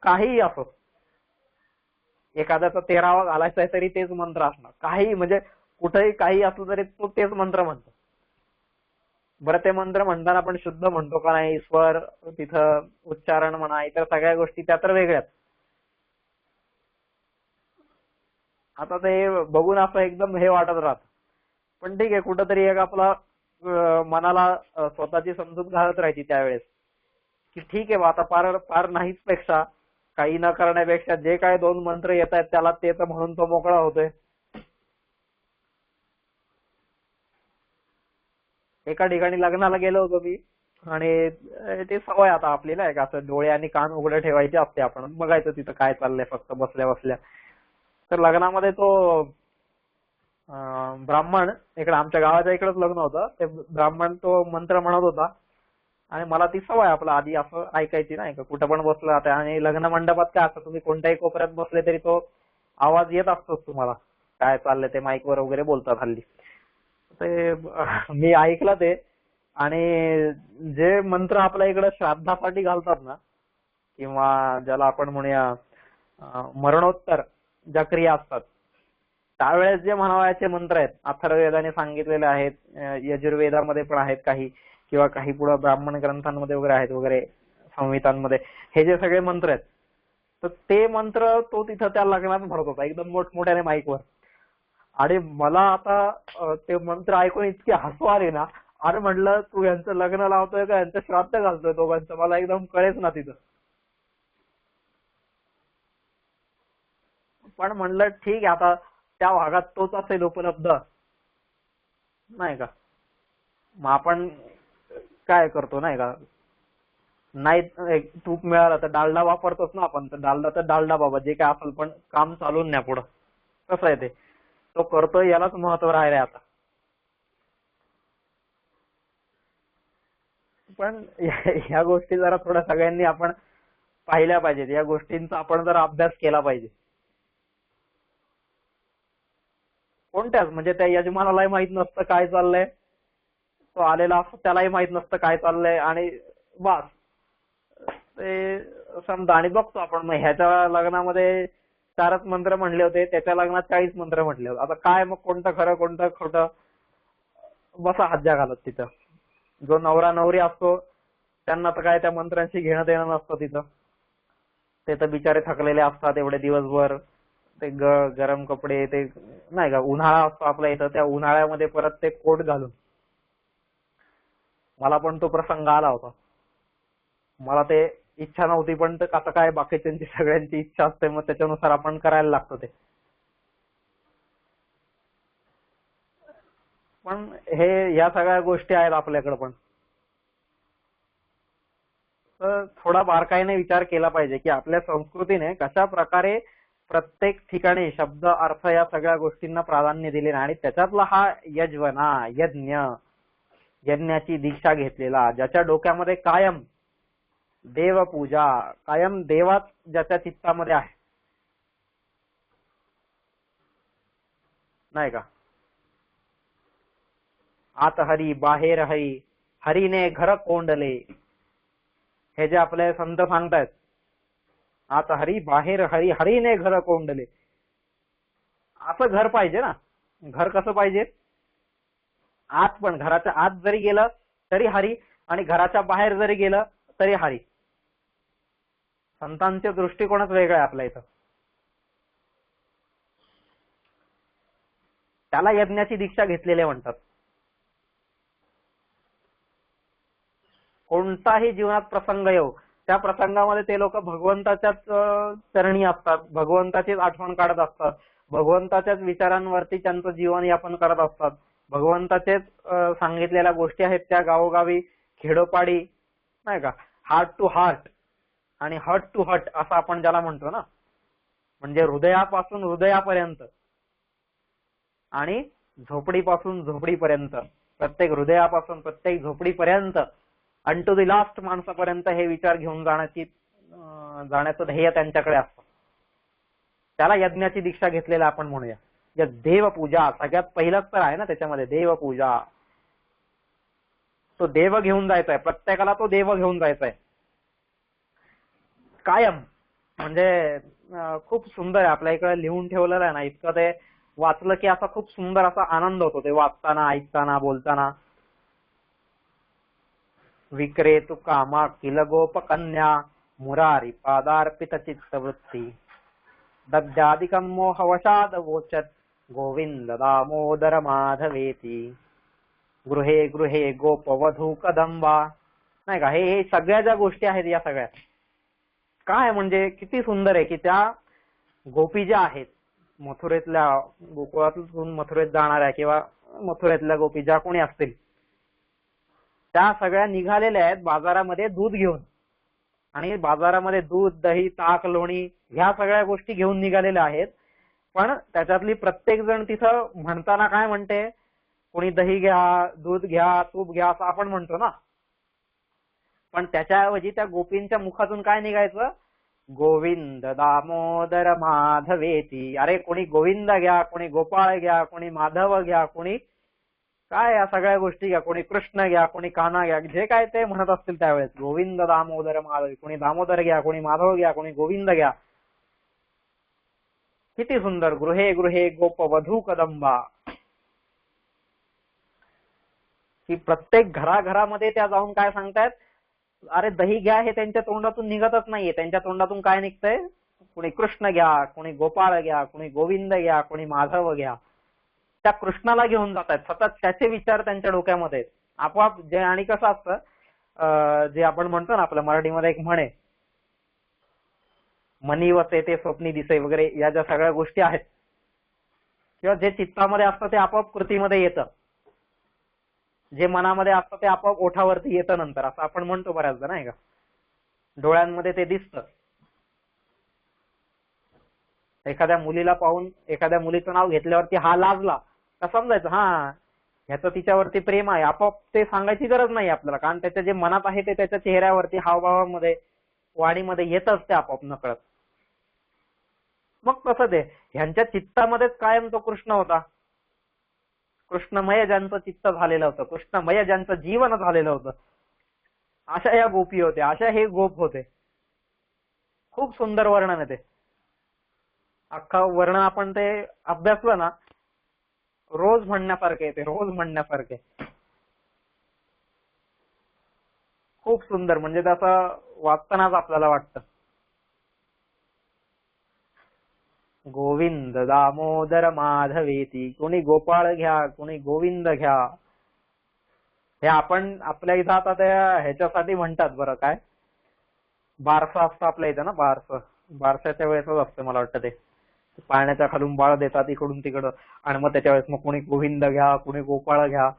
काहीही असो. एखाद्याचा 13वा घालायचा आहे तरी तेच मंत्र असणार, काही म्हणजे कुठेही काही असलं तरी तो तेच मंत्र म्हणतो. बरं ते मंत्र म्हणताना आपण शुद्ध म्हणतो का नाही, स्वर तिथं उच्चारण म्हणा, इतर सगळ्या गोष्टी त्या तर वेगळ्याच. आता ते बघून असं एकदम हे वाटत राहत, पण ठीक आहे कुठंतरी एक आपला मनाला स्वतःची समजूत घालत राहायची त्यावेळेस, की ठीक आहे बा आता फार फार नाहीच पेक्षा, काही न करण्यापेक्षा जे काय 2 मंत्र येत आहेत त्याला ते तर म्हणून तो मोकळा होतोय. एका ठिकाणी लग्नाला गेलो होतो मी, आणि ते सवय आता आपली नाही का, असं डोळे आणि कान उघडे ठेवायचे असते, आपण बघायचं तिथं काय चाललंय फक्त बसल्या बसल्या. तर लग्नामध्ये तो ब्राह्मण, इकडे आमच्या गावाच्या इकडेच लग्न होतं, ते ब्राह्मण तो मंत्र म्हणत होता, आणि मला ती सवय आपलं आधी असं ऐकायची नाही का, कुठं पण बसलं आता. आणि लग्न मंडपात काय असतं, तुम्ही कोणत्याही कोपऱ्यात बसले तरी तो आवाज येत असतोच तुम्हाला, काय चाललंय ते माईकवर वगैरे बोलतात हल्ली. ते मी ऐकलं ते, आणि जे मंत्र आपल्या इकडे श्राद्धासाठी घालतात ना, किंवा ज्याला आपण म्हणूया मरणोत्तर ज्या क्रिया असतात त्यावेळेस जे म्हणावयाचे मंत्र आहेत, अथर्ववेदाने सांगितलेले आहेत, यजुर्वेदामध्ये पण आहेत काही, किंवा काही पुढे ब्राह्मण ग्रंथांमध्ये वगैरे आहेत वगैरे, संहितांमध्ये हे जे सगळे मंत्र आहेत, तर ते मंत्र तो तिथं त्या लग्नात म्हणत होता एकदम मोठमोठ्याने माईकवर. आणि मला आता ते मंत्र ऐकून इतके हसू आले ना, अरे म्हटलं तू यांचं लग्न लावतोय का यांचं श्राद्ध घालतोय दोघांचं, मला एकदम कळेच ना तिथं. पण म्हणलं ठीक आहे, आता त्या भागात तोच असेल उपलब्ध नाही का, मग आपण काय करतो नाही का, नाही तूप मिळालं तर डालडा वापरतोच ना आपण, तर डालडा बाबा जे काय असेल, पण काम चालून न्या पुढं. कसं आहे ते, तो करतोय यालाच महत्व राहिलंय आता. पण ह्या गोष्टी जरा थोड्या सगळ्यांनी आपण पाहिल्या पाहिजेत, या गोष्टींचा आपण जरा अभ्यास केला पाहिजे. कोणत्याच म्हणजे त्या यजमानालाही माहित नसतं काय चाललंय, तो आलेला असतो त्यालाही माहित नसतं काय चाललंय, आणि बस ते समजा. आणि बघतो आपण, मग ह्याच्या लग्नामध्ये 4च मंत्र म्हणले होते, त्याच्या लग्नात 40 मंत्र म्हटले होते. आता काय मग कोणतं खरं कोणतं खोटं, बसा हज्जा घालत तिथं. जो नवरा नवरी असतो त्यांना तर काय त्या मंत्र्यांशी घेणं देणं नसतं तिथं. ते तर बिचारे थकलेले असतात एवढे दिवसभर, ते गरम कपडे, ते नाही का उन्हाळा असतो आपल्या इथं, त्या उन्हाळ्यामध्ये परत ते कोट घालून. मला पण तो प्रसंग आला होता. मला ते इच्छा नव्हती, पण ते कसं काय बाकीच्यांची सगळ्यांची इच्छा असते, मग त्याच्यानुसार आपण करायला लागतो ते. पण हे या सगळ्या गोष्टी आहेत आपल्याकडे पण. तर थोडा बारकाईने विचार केला पाहिजे की आपल्या संस्कृतीने कशा प्रकारे प्रत्येक ठिकाणी शब्द अर्थ या सगळ्या गोष्टींना प्राधान्य दिले, आणि त्याच्यातला हा यज्वना यज्ञ, यज्ञाची दीक्षा घेतलेला, ज्याच्या डोक्यामध्ये कायम देवपूजा, कायम देवाच ज्याच्या चित्तामध्ये आहे, नाही का. आत हरी बाहेर हरी, हरीने घर कोंडले, हे जे आपले संत सांगतायत, आत हरी बाहेर हरी, हरीने घर कोंडले. असं घर पाहिजे ना. घर कसं पाहिजे, आत पण, घराच्या आत जरी गेलं तरी हरी, आणि घराच्या बाहेर जरी गेलं तरी हरी. संतांचे दृष्टिकोनच वेगळा आहे आपल्या इथं. त्याला यज्ञाची दीक्षा घेतलेले म्हणतात. कोणताही जीवनात प्रसंग येऊ, त्या प्रसंगामध्ये ते लोक भगवंताच्याच चरणी असतात, भगवंताचीच आठवण काढत असतात, भगवंताच्याच विचारांवरती त्यांचं जीवन यापन करत असतात, भगवंताचेच सांगितलेल्या गोष्टी आहेत त्या गावोगावी खेडोपाडी, नाही का, हार्ट टू हार्ट आणि हर्ट टू हर्ट असं आपण ज्याला म्हणतो ना, म्हणजे हृदयापासून हृदयापर्यंत आणि झोपडीपासून झोपडीपर्यंत, प्रत्येक हृदयापासून प्रत्येक झोपडीपर्यंत, अन टू दी लास्ट माणसापर्यंत हे विचार घेऊन जाण्याचं ध्येय त्यांच्याकडे असतं. त्याला यज्ञाची दीक्षा घेतलेला आपण म्हणूया. या देवपूजा सगळ्यात पहिलंच तर आहे ना त्याच्यामध्ये, देवपूजा. तो देव घेऊन जायचा आहे, प्रत्येकाला तो देव घेऊन जायचा आहे कायम. म्हणजे खूप सुंदर आहे, आपल्या इकडे लिहून ठेवलेलं आहे ना, इतकं ते वाचलं की असा खूप सुंदर असा आनंद होतो ते वाचताना, ऐकताना, बोलताना. विक्रेतु कामा किल गोप कन्या, मुरारी पादार्पित चित्तवृत्ती, दद्यादिकं मोहवशाद वोचत, गोविंद दामोदर माधवेती, गृहे गृहे गोप वधू कदंबा, नाही का. हे सगळ्या ज्या गोष्टी आहेत या सगळ्या काय म्हणजे किती सुंदर आहे की त्या गोपी ज्या आहेत, मथुरेतल्या गोकुळातून मथुरेत जाणाऱ्या किंवा मथुरेतल्या गोपी ज्या कोणी असतील, त्या सगळ्या निघालेल्या आहेत बाजारामध्ये दूध घेऊन. आणि बाजारामध्ये दूध, दही, ताक, लोणी ह्या सगळ्या गोष्टी घेऊन निघालेल्या आहेत. पण त्याच्यातली प्रत्येक जण तिथं म्हणताना काय म्हणते, कोणी दही घ्या, दूध घ्या, तूप घ्या असं आपण म्हणतो ना, पण त्याच्याऐवजी त्या गोपींच्या मुखातून काय निघायचं, गोविंद दामोदर माधवेती. अरे कोणी गोविंद घ्या, कोणी गोपाळ घ्या, कोणी माधव घ्या, कोणी काय या सगळ्या गोष्टी घ्या, कोणी कृष्ण घ्या, कोणी कान्हा घ्या, जे काय ते म्हणत असतील त्यावेळेस, गोविंद दामोदर माधव, कोणी दामोदर घ्या, कोणी माधव घ्या, कोणी गोविंद घ्या. किती सुंदर. गृहे गृहे गोप वधू कदंबा, की प्रत्येक घराघरामध्ये त्या जाऊन काय सांगतायत, अरे दही घ्या हे त्यांच्या तोंडातून निघतच नाहीये. त्यांच्या तोंडातून काय निघतंय, कोणी कृष्ण घ्या, कोणी गोपाळ घ्या, कोणी गोविंद घ्या, कोणी माधव घ्या. त्या कृष्णाला घेऊन जात आहेत सतत, त्याचे विचार त्यांच्या डोक्यामध्ये आपोआप. जे आणि कसं असतं, जे आपण म्हणतो ना आपल्या मराठीमध्ये एक म्हणे, मनी वसे ते स्वप्नी दिसे वगैरे, या ज्या सगळ्या गोष्टी आहेत किंवा जे चित्तामध्ये असतं ते आपोआप कृतीमध्ये येतं, जे मनामध्ये असतं ते आपोआप ओठावरती येतं नंतर, असं आपण म्हणतो बऱ्याचदा, नाही का. डोळ्यांमध्ये ते दिसतं. एखाद्या मुलीला पाहून एखाद्या मुलीचं नाव घेतल्यावरती हा लाजला का समजायचं हा ह्याचं तिच्यावरती प्रेम आहे. आपोआप ते सांगायची गरज नाही आपल्याला, कारण त्याच्या जे मनात आहे ते त्याच्या चेहऱ्यावरती, हावभावामध्ये, वाणीमध्ये येतच ते आपोआप नकळत. मग कसं ते ह्यांच्या चित्तामध्येच कायम तो कृष्ण होता. कृष्णमय ज्यांचं चित्त झालेलं होतं, कृष्णमय ज्यांचं जीवन झालेलं होतं, अशा या गोपी होत्या, अशा हे गोप होते. खूप सुंदर वर्णन आहे ते. अख्खं वर्णन आपण ते अभ्यासलं ना, रोज म्हणण्यासारखे आहे ते, रोज म्हणण्यासारखे. खूप सुंदर, म्हणजे त्याचं वाचतानाच आपल्याला वाटतं गोविंद दामोदर माधवेती, कोणी गोपाळ घ्या, कोणी गोविंद घ्या. हे आपण आपल्या इथं आता त्या ह्याच्यासाठी म्हणतात बरं, काय बारसं असतं आपल्या इथं ना, बारसाच्या वेळेसच असतं मला वाटतं ते. पाळण्याच्या खालून बाळ देतात इकडून तिकडं, आणि मग त्याच्या वेळेस मग कोणी गोविंद घ्या, कोणी गोपाळ घ्या.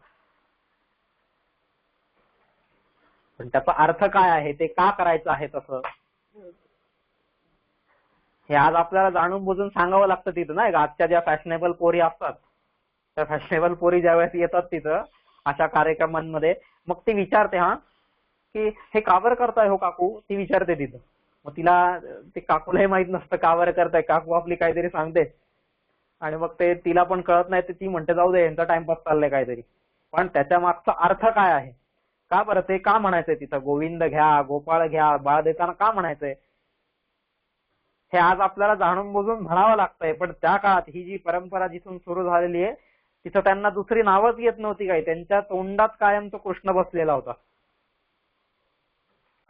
पण त्याचा अर्थ काय आहे, ते का करायचं आहे तसं, हे आज आपल्याला जाणून बुजून सांगावं लागतं तिथं, नाही का. आजच्या ज्या फॅशनेबल पोरी असतात, त्या फॅशनेबल पोरी ज्यावेळेस येतात तिथं अशा कार्यक्रमांमध्ये, मग ती विचारते हा की हे का बरं करताय हो काकू, ती विचारते तिथं. मग तिला ते काकूलाही माहित नसतं का बरं करताय, काकू आपली काहीतरी सांगते आणि मग ते तिला पण कळत नाही, ते ती म्हणते जाऊ दे यांचा टाइमपास चाललाय काहीतरी. पण त्याच्या मागचा अर्थ काय आहे, का बरं ते का म्हणायचंय तिथं, गोविंद घ्या, गोपाळ घ्या, बाळ देताना का म्हणायचंय, हे आज आपल्याला जाणून बुजून म्हणावं लागतंय. पण त्या काळात ही जी परंपरा जिथून सुरू झालेली आहे तिथं त्यांना दुसरी नावच येत नव्हती काही, त्यांच्या तोंडात कायम तो कृष्ण बसलेला होता.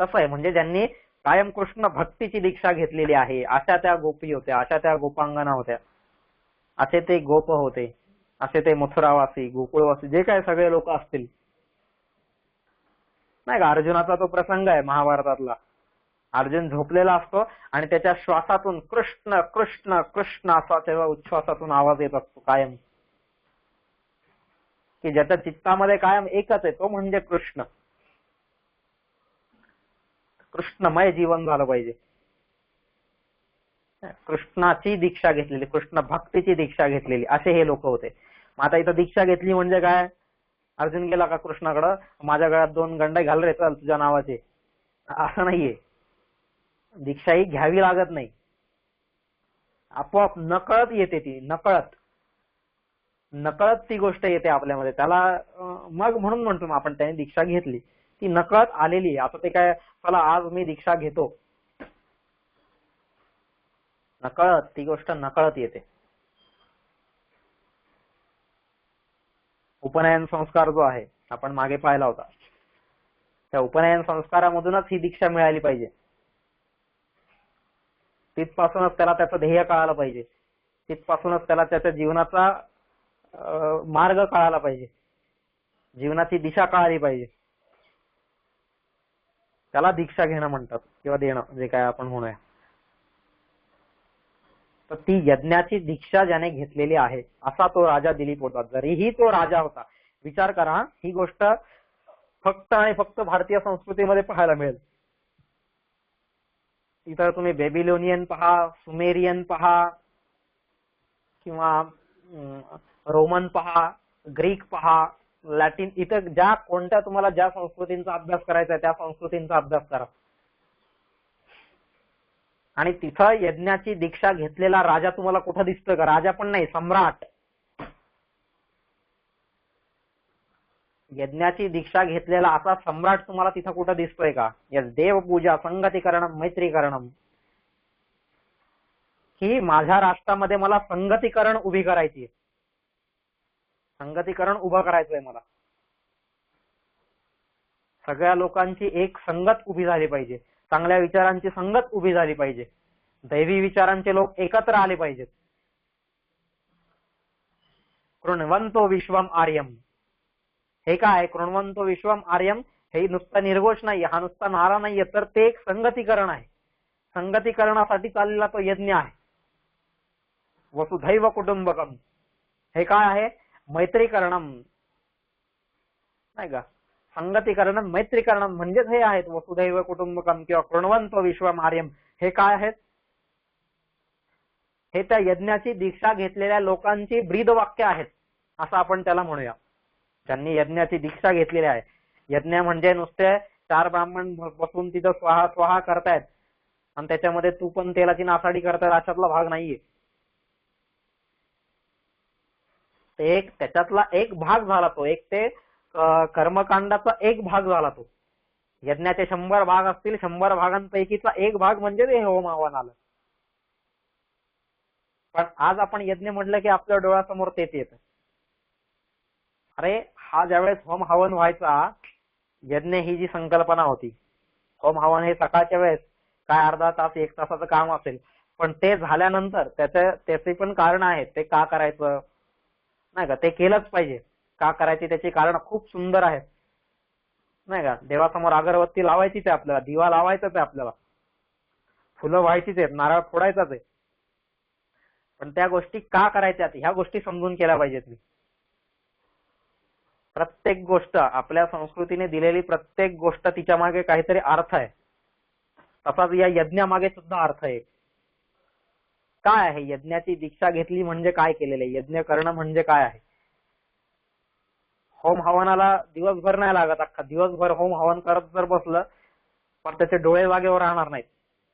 तसं आहे, म्हणजे ज्यांनी कायम कृष्ण भक्तीची दीक्षा घेतलेली आहे अशा त्या गोपी होत्या, अशा त्या गोपांगना होत्या, असे ते गोप होते, असे ते मथुरावासी, गोकुळवासी, जे काय सगळे लोक असतील. नाही का, अर्जुनाचा तो प्रसंग आहे महाभारतातला. अर्जुन झोपलेला असतो आणि त्याच्या श्वासातून कृष्ण कृष्ण कृष्ण असा तेव्हा उच्छ्वासातून आवाज येत असतो कायम, की ज्याच्या चित्तामध्ये कायम एकच आहे, तो म्हणजे कृष्ण. कृष्णमय जीवन झालं पाहिजे. कृष्णाची दीक्षा घेतलेली, कृष्ण भक्तीची दीक्षा घेतलेली, असे हे लोक होते. मग आता इथं दीक्षा घेतली म्हणजे काय, अर्जुन गेला का कृष्णाकडं, माझ्या गळ्यात 2 गंडे घाल रे चल तुझ्या नावाचे, असं नाहीये. दीक्षा ही घ्यावी लागत नाही, आपोआप नकळत येते ती, नकळत नकळत ती गोष्ट येते आपल्यामध्ये. त्याला मग म्हणून म्हणतो मग आपण त्याने दीक्षा घेतली, ती नकळत आलेली. आता ते काय चला आज मी दीक्षा घेतो, नकळत ती गोष्ट नकळत येते. उपनयन संस्कार जो आहे आपण मागे पाहिला होता, त्या उपनयन संस्कारामधूनच ही दीक्षा मिळाली पाहिजे. तिथपासूनच त्याला त्याचं ध्येय कळालं पाहिजे, तिथपासूनच त्याला त्याच्या जीवनाचा मार्ग कळाला पाहिजे, जीवनाची दिशा कळाली पाहिजे. त्याला दीक्षा घेणं म्हणतात, किंवा देणं, जे काय आपण म्हणूया. तर ती यज्ञाची दीक्षा ज्याने घेतलेली आहे असा तो राजा दिलीप होता, जरीही तो राजा होता. विचार करा, ही गोष्ट फक्त आणि फक्त भारतीय संस्कृतीमध्ये पाहायला मिळेल. इतर तुम्ही बेबिलोनियन पहा, सुमेरियन पहा, किंवा रोमन पहा, ग्रीक पहा, लॅटिन, इतर ज्या कोणत्या तुम्हाला ज्या संस्कृतींचा अभ्यास करायचा आहे त्या संस्कृतींचा अभ्यास करा, आणि तिथं यज्ञाची दीक्षा घेतलेला राजा तुम्हाला कुठं दिसतोय का, राजा पण नाही, सम्राट. यज्ञाची दीक्षा घेतलेला असा सम्राट तुम्हाला तिथं कुठं दिसतोय का. यस, देवपूजा, संगतीकरणम, मैत्रीकरणम, ही माझ्या राष्ट्रामध्ये मला संगतीकरण उभी करायची, संगतीकरण उभं करायचंय मला. सगळ्या लोकांची एक संगत उभी झाली पाहिजे, चांगल्या विचारांची संगत उभी झाली पाहिजे, दैवी विचारांचे लोक एकत्र आले पाहिजेत. कृण्वन्तो विश्वम आर्यम, हे काय, कृण्वन्तो विश्वम आर्यम, हे नुसता निर्घोष नाहीये, हा नुसता नारा नाहीये, तर ते एक संगतीकरण आहे. संगतीकरणासाठी चाललेला तो यज्ञ आहे. वसुधैव कुटुंबकम, हे काय आहे, मैत्रीकरणम, नाही का. संगती करणं, मैत्री करणं म्हणजेच हे आहेत वसुधैव कुटुंबकम किंवा कृण्वन्तो विश्वमार्यम. हे काय आहेत? हे त्या यज्ञाची दीक्षा घेतलेल्या लोकांची ब्रीद वाक्य आहेत असं आपण त्याला म्हणूया. त्यांनी यज्ञाची दीक्षा घेतलेली आहे. यज्ञ म्हणजे नुसते 4 ब्राह्मण बसून तिथं स्वाहा स्वाहा करतायत आणि त्याच्यामध्ये तू पण तेलाची नासाडी करतायत अशातला भाग नाहीये. एक त्याच्यातला एक भाग झाला तो, एक ते कर्मकांडाचा एक भाग झाला तो. यज्ञाचे 100 भाग असतील, 100 भागांपैकीचा एक भाग म्हणजे ते होम हवन आलं. पण आज आपण यज्ञ म्हटलं की आपल्या डोळ्यासमोर तेच येतं. अरे हा ज्यावेळेस होम हवन व्हायचा, यज्ञ ही जी संकल्पना होती, होम हवन हे सकाळच्या वेळेस काय अर्धा तास 1 तासाचं काम असेल, पण ते झाल्यानंतर त्याचे पण कारण आहेत. ते का करायचं नाही का, ते केलंच पाहिजे. का करायचे त्याची कारण खूप सुंदर आहेत नाही का. देवासमोर अगरबत्ती लावायचीच आहे आपल्याला, दिवा लावायचाच आहे आपल्याला, फुलं व्हायचीच आहेत, नारळ फोडायचाच आहे. पण त्या गोष्टी का करायच्या ह्या गोष्टी समजून केल्या पाहिजेत. प्रत्येक गोष्ट आपल्या संस्कृतीने दिलेली प्रत्येक गोष्ट तिच्या मागे काहीतरी अर्थ आहे. तसाच या यज्ञामागे सुद्धा अर्थ आहे. काय आहे यज्ञाची दीक्षा घेतली म्हणजे काय केलेलं आहे, यज्ञ करणं म्हणजे काय आहे. होम हवनाला दिवसभर नाही लागत, अख्खा दिवसभर होम हवन करत जर बसलं पण त्याचे डोळे जागेवर राहणार नाहीत.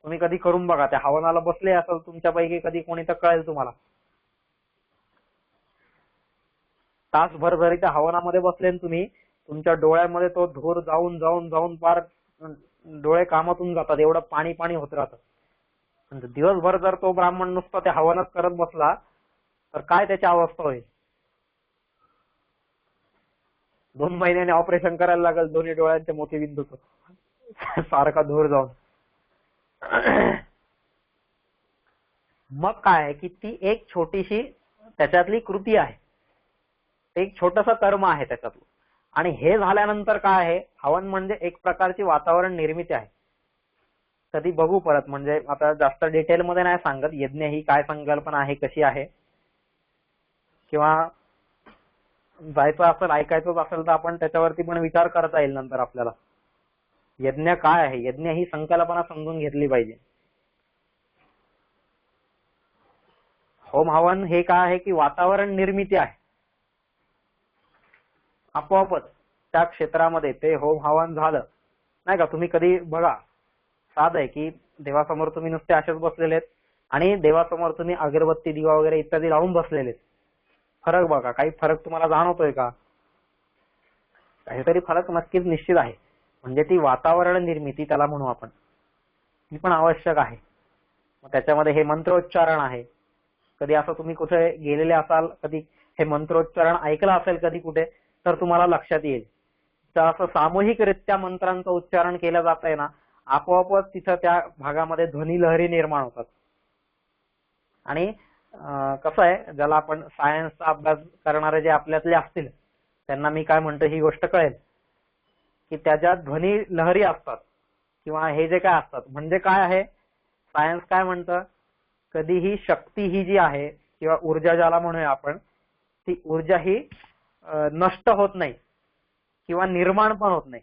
तुम्ही कधी करून बघा, त्या हवनाला बसले असेल तुमच्यापैकी कधी कोणी तर कळेल तुम्हाला. तासभर जरी त्या हवनामध्ये बसले तुम्ही, तुमच्या डोळ्यामध्ये तो धूर जाऊन जाऊन जाऊन पार डोळे कामातून जातात, एवढं पाणी पाणी होत राहतं. दिवसभर जर तो ब्राह्मण नुसता त्या हवनच करत बसला तर काय त्याची अवस्था होईल. 2 महिन्याने ऑपरेशन करायला लागेल दोन्ही डोळ्यांच्या मोतीबिंदूचं, सारखा धूर जाऊन. मग काय आहे की ती एक छोटीशी त्याच्यातली कृती आहे, एक छोटस कर्म आहे त्याच्यातलं. आणि हे झाल्यानंतर काय आहे, हवन म्हणजे एक प्रकारची वातावरण निर्मिती आहे. कधी बघू परत, म्हणजे आता जास्त डिटेलमध्ये नाही सांगत यज्ञ ही काय संकल्पना आहे, कशी आहे, किंवा जायचं असेल ऐकायचंच असेल तर आपण त्याच्यावरती पण विचार करता येईल नंतर आपल्याला. यज्ञ काय आहे, यज्ञ ही संकल्पना समजून घेतली पाहिजे. होम हवन हे काय आहे की वातावरण निर्मिती आहे. आपोआपच त्या क्षेत्रामध्ये ते होम हवन झालं नाही का. तुम्ही कधी बघा, साध आहे की देवासमोर तुम्ही नुसते असेच बसलेले आहेत आणि देवासमोर तुम्ही अगरबत्ती दिवा वगैरे इत्यादी लावून बसलेले आहेत. फरक बघा, काही फरक तुम्हाला जाणवतोय का? काहीतरी फरक नक्कीच निश्चित आहे. म्हणजे ती वातावरण निर्मिती त्याला म्हणू आपण, ती पण आवश्यक आहे. त्याच्यामध्ये हे मंत्रोच्चारण आहे. कधी असं तुम्ही कुठे गेलेले असाल, कधी हे मंत्रोच्चारण ऐकलं असेल कधी कुठे, तर तुम्हाला लक्षात येईल. तर असं सामूहिकरित्या मंत्रांचं उच्चारण केलं जात आहे ना, आपोआपच तिथं त्या भागामध्ये ध्वनी लहरी निर्माण होतात. आणि कसं आहे, ज्याला आपण सायन्सचा अभ्यास करणारे जे आपल्यातले असतील त्यांना मी काय म्हणतो ही गोष्ट कळेल की त्याच्यात ध्वनी लहरी असतात किंवा हे जे काय असतात. म्हणजे काय आहे, सायन्स काय म्हणतं, कधीही शक्ती ही जी आहे किंवा ऊर्जा ज्याला म्हणूया आपण, ती ऊर्जा ही नष्ट होत नाही किंवा निर्माण पण होत नाही.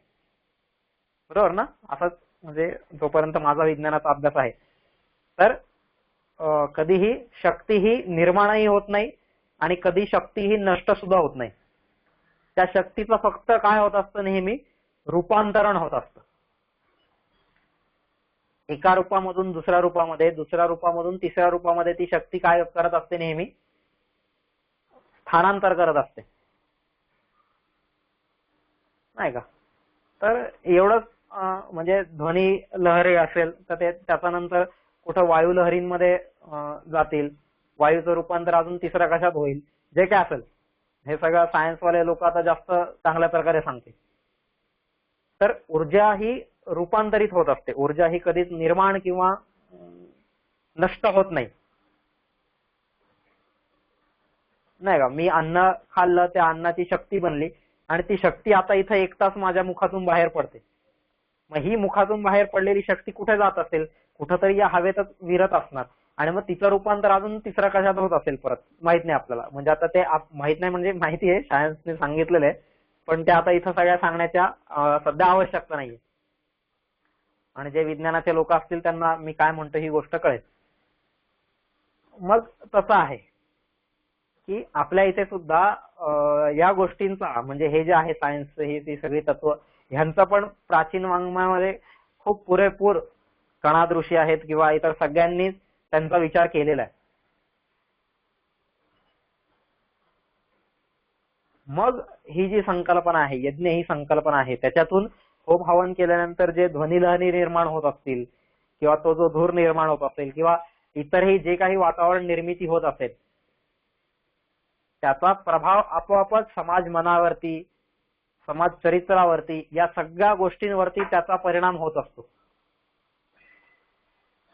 बरोबर ना? असंच म्हणजे जोपर्यंत माझा विज्ञानाचा अभ्यास आहे तर कधीही शक्ती ही निर्माणही होत नाही आणि कधी शक्ती ही नष्ट सुद्धा होत नाही. त्या शक्तीचं फक्त काय होत असतं, नेहमी रूपांतरण होत असतं. एका रूपामधून दुसऱ्या रूपामध्ये, दुसऱ्या रूपामधून तिसऱ्या रूपामध्ये ती शक्ती काय करत असते, नेहमी स्थानांतर करत असते नाही का. तर एवढंच म्हणजे ध्वनी लहरी असेल तर ते त्याच्या नंतर कुठं वायू लहरींमध्ये जातील, वायूचं रूपांतर अजून तिसऱ्या कशात होईल, जे काय असेल हे सगळं सायन्सवाले लोक आता जास्त चांगल्या प्रकारे सांगतील. तर ऊर्जा ही रूपांतरित होत असते, ऊर्जा ही कधीच निर्माण किंवा नष्ट होत नाही नाही का. मी अन्न खाल्लं, त्या अन्नाची शक्ती बनली आणि ती शक्ती आता इथं 1 तास माझ्या मुखातून बाहेर पडते. मग ही मुखातून बाहेर पडलेली शक्ती कुठे जात असेल, कुठंतरी या हवेतच विरत असणार आणि मग तिचं रूपांतर अजून तिसऱ्या कशात होत असेल परत माहित नाही आपल्याला. म्हणजे आता ते माहित नाही, म्हणजे माहिती आहे, सायन्सने सांगितलेलं आहे, पण त्या आता इथं सगळ्या सांगण्याच्या सध्या आवश्यकता नाहीये. आणि जे विज्ञानाचे लोक असतील त्यांना मी काय म्हणतो ही गोष्ट कळेल. मग तसं आहे की आपल्या इथे सुद्धा या गोष्टींचा म्हणजे हे जे आहे सायन्स ही ती सगळी तत्व ह्यांचं पण प्राचीन वाङ्मयामध्ये खूप पुरेपूर कणाद ऋषी आहेत किंवा इतर सगळ्यांनी त्यांचा विचार केलेला आहे. मग ही जी संकल्पना आहे यज्ञ ही संकल्पना आहे त्याच्यातून होम हवन केल्यानंतर जे ध्वनिलहरी निर्माण होत असतील किंवा तो जो धूर निर्माण होत असेल किंवा इतरही जे काही वातावरण निर्मिती होत असेल त्याचा प्रभाव आपोआपच समाज मनावरती समाज चरित्रावरती या सगळ्या गोष्टींवरती त्याचा परिणाम होत असतो.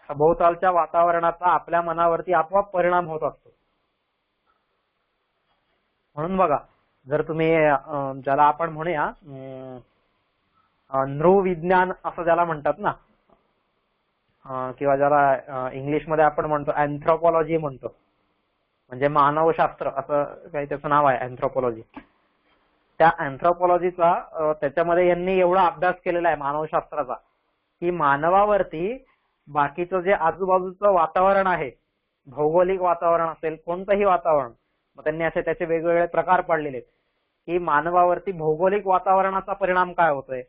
सभोवतालच्या वातावरणाचा आपल्या मनावरती आपोआप परिणाम होत असतो. म्हणून बघा जर तुम्ही ज्याला आपण म्हणूया नृविज्ञान असं ज्याला म्हणतात ना किंवा ज्याला इंग्लिशमध्ये आपण म्हणतो अँथ्रोपॉलॉजी म्हणतो म्हणजे मानवशास्त्र असं काही त्याचं नाव आहे अँथ्रोपॉलॉजी. त्या अँथ्रोपॉलॉजीचा त्याच्यामध्ये यांनी एवढा अभ्यास केलेला आहे मानवशास्त्राचा की मानवावरती बाकीचं जे आजूबाजूचं वातावरण आहे भौगोलिक वातावरण असेल कोणतंही वातावरण मग त्यांनी असे त्याचे वेगवेगळे प्रकार पाडलेले की मानवावरती भौगोलिक वातावरणाचा परिणाम काय होतोय,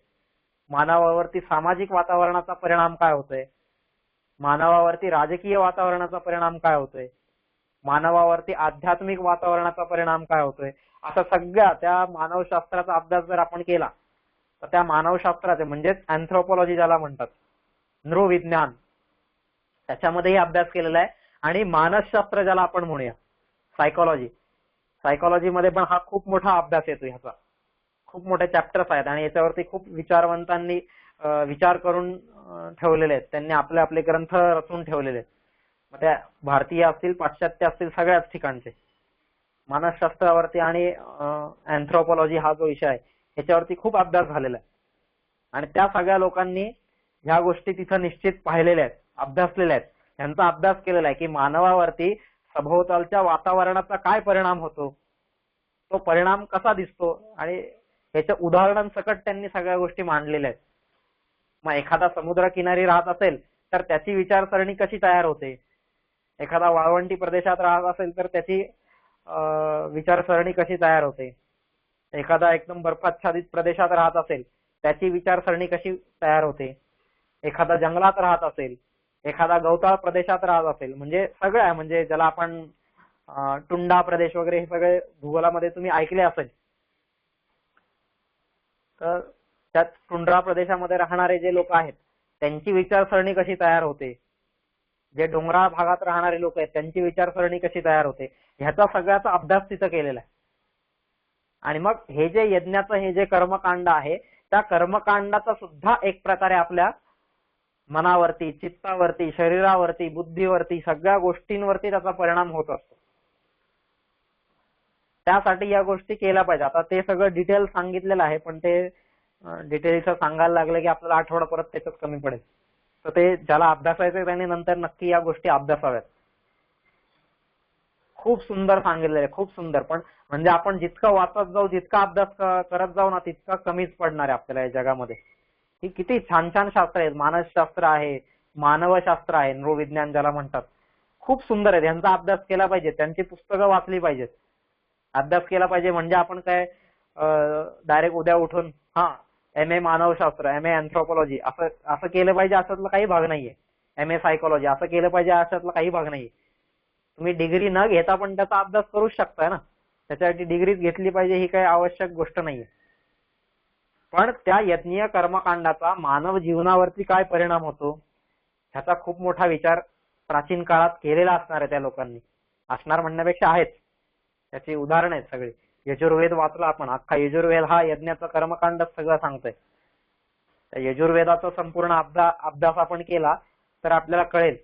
मानवावरती सामाजिक वातावरणाचा परिणाम काय होतोय, मानवावरती राजकीय वातावरणाचा परिणाम काय होतोय, मानवावरती आध्यात्मिक वातावरणाचा परिणाम काय होतोय. असा सगळ्या त्या मानवशास्त्राचा अभ्यास जर आपण केला तर त्या मानवशास्त्राचे म्हणजेच अँथ्रोपॉलॉजी ज्याला म्हणतात नृविज्ञान त्याच्यामध्येही अभ्यास केलेला आहे. आणि मानसशास्त्र ज्याला आपण म्हणूया सायकोलॉजी सायकोलॉजीमध्ये पण हा खूप मोठा अभ्यास येतो. ह्याचा खूप मोठे चॅप्टर्स आहेत आणि याच्यावरती खूप विचारवंतांनी विचार करून ठेवलेले आहेत. त्यांनी आपले आपले ग्रंथ रचून ठेवलेले आहेत. मग त्या भारतीय असतील पाश्चात्य असतील सगळ्याच ठिकाणचे मानसशास्त्रावरती आणि अँथ्रोपॉलॉजी हा जो विषय आहे ह्याच्यावरती खूप अभ्यास झालेला आहे. आणि त्या सगळ्या लोकांनी ह्या गोष्टी तिथं निश्चित पाहिलेल्या आहेत अभ्यासलेल्या आहेत. त्यांचा अभ्यास केलेला आहे की मानवावरती सभोवतालच्या वातावरणाचा काय परिणाम होतो, तो परिणाम कसा दिसतो आणि ह्याच्या उदाहरणांसकट त्यांनी सगळ्या गोष्टी मांडलेल्या आहेत. मग एखादा समुद्र किनारी राहत असेल तर त्याची विचारसरणी कशी तयार होते, एखादा वाळवंटी प्रदेशात राहत असेल तर त्याची विचारसरणी कशी तयार होते, एखादा एकदम बर्फाच्छादित प्रदेशात राहत असेल त्याची विचारसरणी कशी तयार होते, एखादा जंगलात राहत असेल, एखादा गवताळ प्रदेशात राहत असेल म्हणजे सगळ्या म्हणजे ज्याला आपण टुंडा प्रदेश वगैरे हे सगळे भूगोलामध्ये तुम्ही ऐकले असेल. तर त्यात टुंड्रा प्रदेशामध्ये राहणारे जे लोक आहेत त्यांची विचारसरणी कशी तयार होते, जे डोंगराळ भागात राहणारे लोक आहेत त्यांची विचारसरणी कशी तयार होते ह्याचा सगळ्याचा अभ्यास तिथं केलेला आहे. आणि मग हे जे यज्ञाचं हे जे कर्मकांड आहे त्या कर्मकांडाचा सुद्धा एक प्रकारे आपल्या मनावरती चित्तावरती शरीरावरती बुद्धीवरती सगळ्या गोष्टींवरती त्याचा परिणाम होत असतो. त्यासाठी या गोष्टी केल्या पाहिजे. आता ते सगळं डिटेल सांगितलेलं आहे पण ते डिटेल इथं सांगायला लागलं की आपल्याला आठवडा परत त्याच्यात कमी पडेल. तर ते ज्याला अभ्यासायचं त्याने नंतर नक्की या गोष्टी अभ्यासाव्यात. खूप सुंदर सांगितलेलं आहे खूप सुंदर. पण म्हणजे आपण जितकं वाचत जाऊ जितका अभ्यास करत जाऊ ना तितका कमीच पडणार आहे आपल्याला या जगामध्ये. ही किती छान छान शास्त्र आहेत. मानसशास्त्र आहे, मानवशास्त्र आहे, नृविज्ञान ज्याला म्हणतात, खूप सुंदर आहे. यांचा अभ्यास केला पाहिजे, त्यांची पुस्तकं वाचली पाहिजेत. अभ्यास केला पाहिजे म्हणजे आपण काय डायरेक्ट उद्या उठून एम ए मानवशास्त्र एम ए अँथ्रोपॉलॉजी असं केलं पाहिजे अशातला काही भाग नाहीये. एम ए सायकोलॉजी असं केलं पाहिजे अशातला काही भाग नाहीये. तुम्ही डिग्री न घेता पण त्याचा अभ्यास करूच शकताय ना. त्याच्यासाठी डिग्रीच घेतली पाहिजे ही काही आवश्यक गोष्ट नाहीये. पण त्या यज्ञीय कर्मकांडाचा मानव जीवनावरती काय परिणाम होतो ह्याचा खूप मोठा विचार प्राचीन काळात केलेला असणार आहे त्या लोकांनी. असणार म्हणण्यापेक्षा आहेच. त्याची उदाहरणं आहेत सगळी. यजुर्वेद वाचला आपण, अख्खा यजुर्वेद हा यज्ञाचा कर्मकांडच सगळं सांगतोय. त्या यजुर्वेदाचा संपूर्ण अभ्यास आपण केला तर आपल्याला कळेल.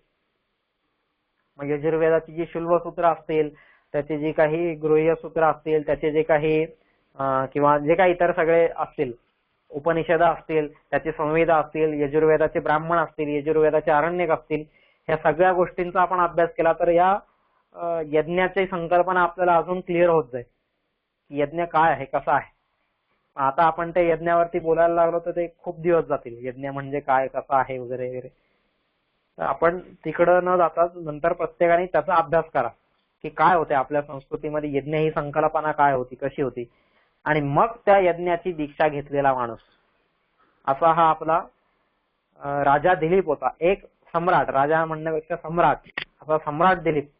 मग यजुर्वेदाची जी शुल्वसूत्र असतील, त्याची जी काही गृह्य सूत्र असतील, त्याचे जे काही किंवा जे काही इतर सगळे असतील उपनिषद असतील, त्याचे संवेदा असतील, यजुर्वेदाचे ब्राह्मण असतील, यजुर्वेदाचे आरण्यक असतील, ह्या सगळ्या गोष्टींचा आपण अभ्यास केला तर या यज्ञाची संकल्पना आपल्याला अजून क्लिअर होत जाईल. यज्ञ काय आहे कसा आहे. आता आपण ते यज्ञावरती बोलायला लागलो तर ते खूप दिवस जातील. यज्ञ म्हणजे काय, कसं आहे वगैरे वगैरे. तर आपण तिकडं न जाता नंतर प्रत्येकाने त्याचा अभ्यास करा की काय होते आपल्या संस्कृतीमध्ये यज्ञ ही संकल्पना काय होती, कशी होती, आणि मग त्या यज्ञाची दीक्षा घेतलेला माणूस. असा हा आपला राजा दिलीप होता. एक सम्राट, राजा म्हणण्यापेक्षा सम्राट, असा सम्राट दिलीप,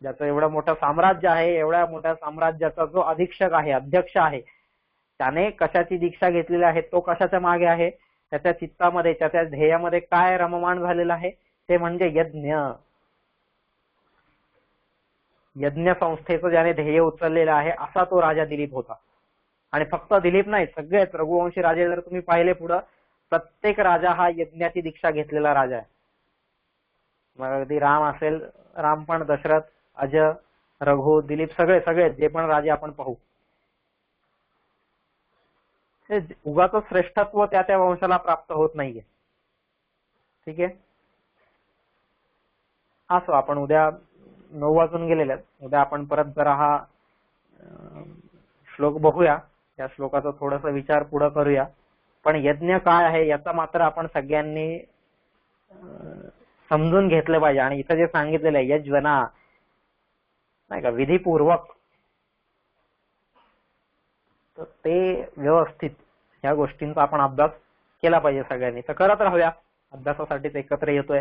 ज्याचं एवढं मोठं साम्राज्य आहे. एवढ्या मोठ्या साम्राज्याचा जो अधीक्षक आहे, अध्यक्ष आहे, त्याने कशाची दीक्षा घेतलेली आहे, तो कशाच्या मागे आहे, त्याच्या चित्तामध्ये, त्याच्या ध्येयामध्ये काय रममाण झालेलं आहे, ते म्हणजे यज्ञ. यज्ञ संस्थेचं ज्याने ध्येय उचललेलं आहे असा तो राजा दिलीप होता. आणि फक्त दिलीप नाही, सगळेच रघुवंशी राजे जर तुम्ही पाहिले पुढं, प्रत्येक राजा हा यज्ञाची दीक्षा घेतलेला राजा आहे. मग अगदी राम असेल, राम पण, दशरथ, अज, रघु, दिलीप, सगळे सगळे जे पण राजे आपण पाहू, हे उगाच श्रेष्ठत्व त्या त्या वंशाला प्राप्त होत नाहीये. ठीक आहे. असो, आपण उद्या 9 वाजून गेलेले आहेत. उद्या आपण परत जरा हा श्लोक बघूया. या श्लोकाचा थोडासा विचार पुढे करूया. पण यज्ञ काय आहे याचा मात्र आपण सगळ्यांनी समजून घेतलं पाहिजे. आणि इथं जे सांगितलेलं आहे यज्वना, नाही का, विधीपूर्वक, तर ते व्यवस्थित ह्या गोष्टींचा आपण अभ्यास केला पाहिजे सगळ्यांनी. तर करत राहूया. अभ्यासासाठीच एकत्र येतोय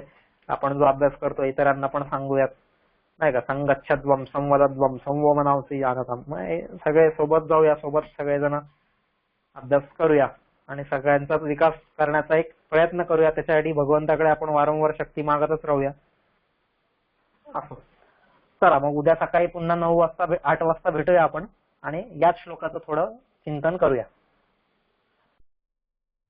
आपण. जो अभ्यास करतोय इतरांना पण सांगूयात, नाही का. संगच्छध्वम संवदध्वम संवमनावसी आगतम. सगळे सोबत जाऊया, सोबत सगळेजण अभ्यास करूया आणि सगळ्यांचाच विकास करण्याचा एक प्रयत्न करूया. त्याच्यासाठी भगवंताकडे आपण वारंवार शक्ती मागतच राहूया. असो, चला मग उद्या सकाळी पुन्हा 9 वाजता 8 वाजता भेटूया आपण आणि याच श्लोकाचं थोडं चिंतन करूया.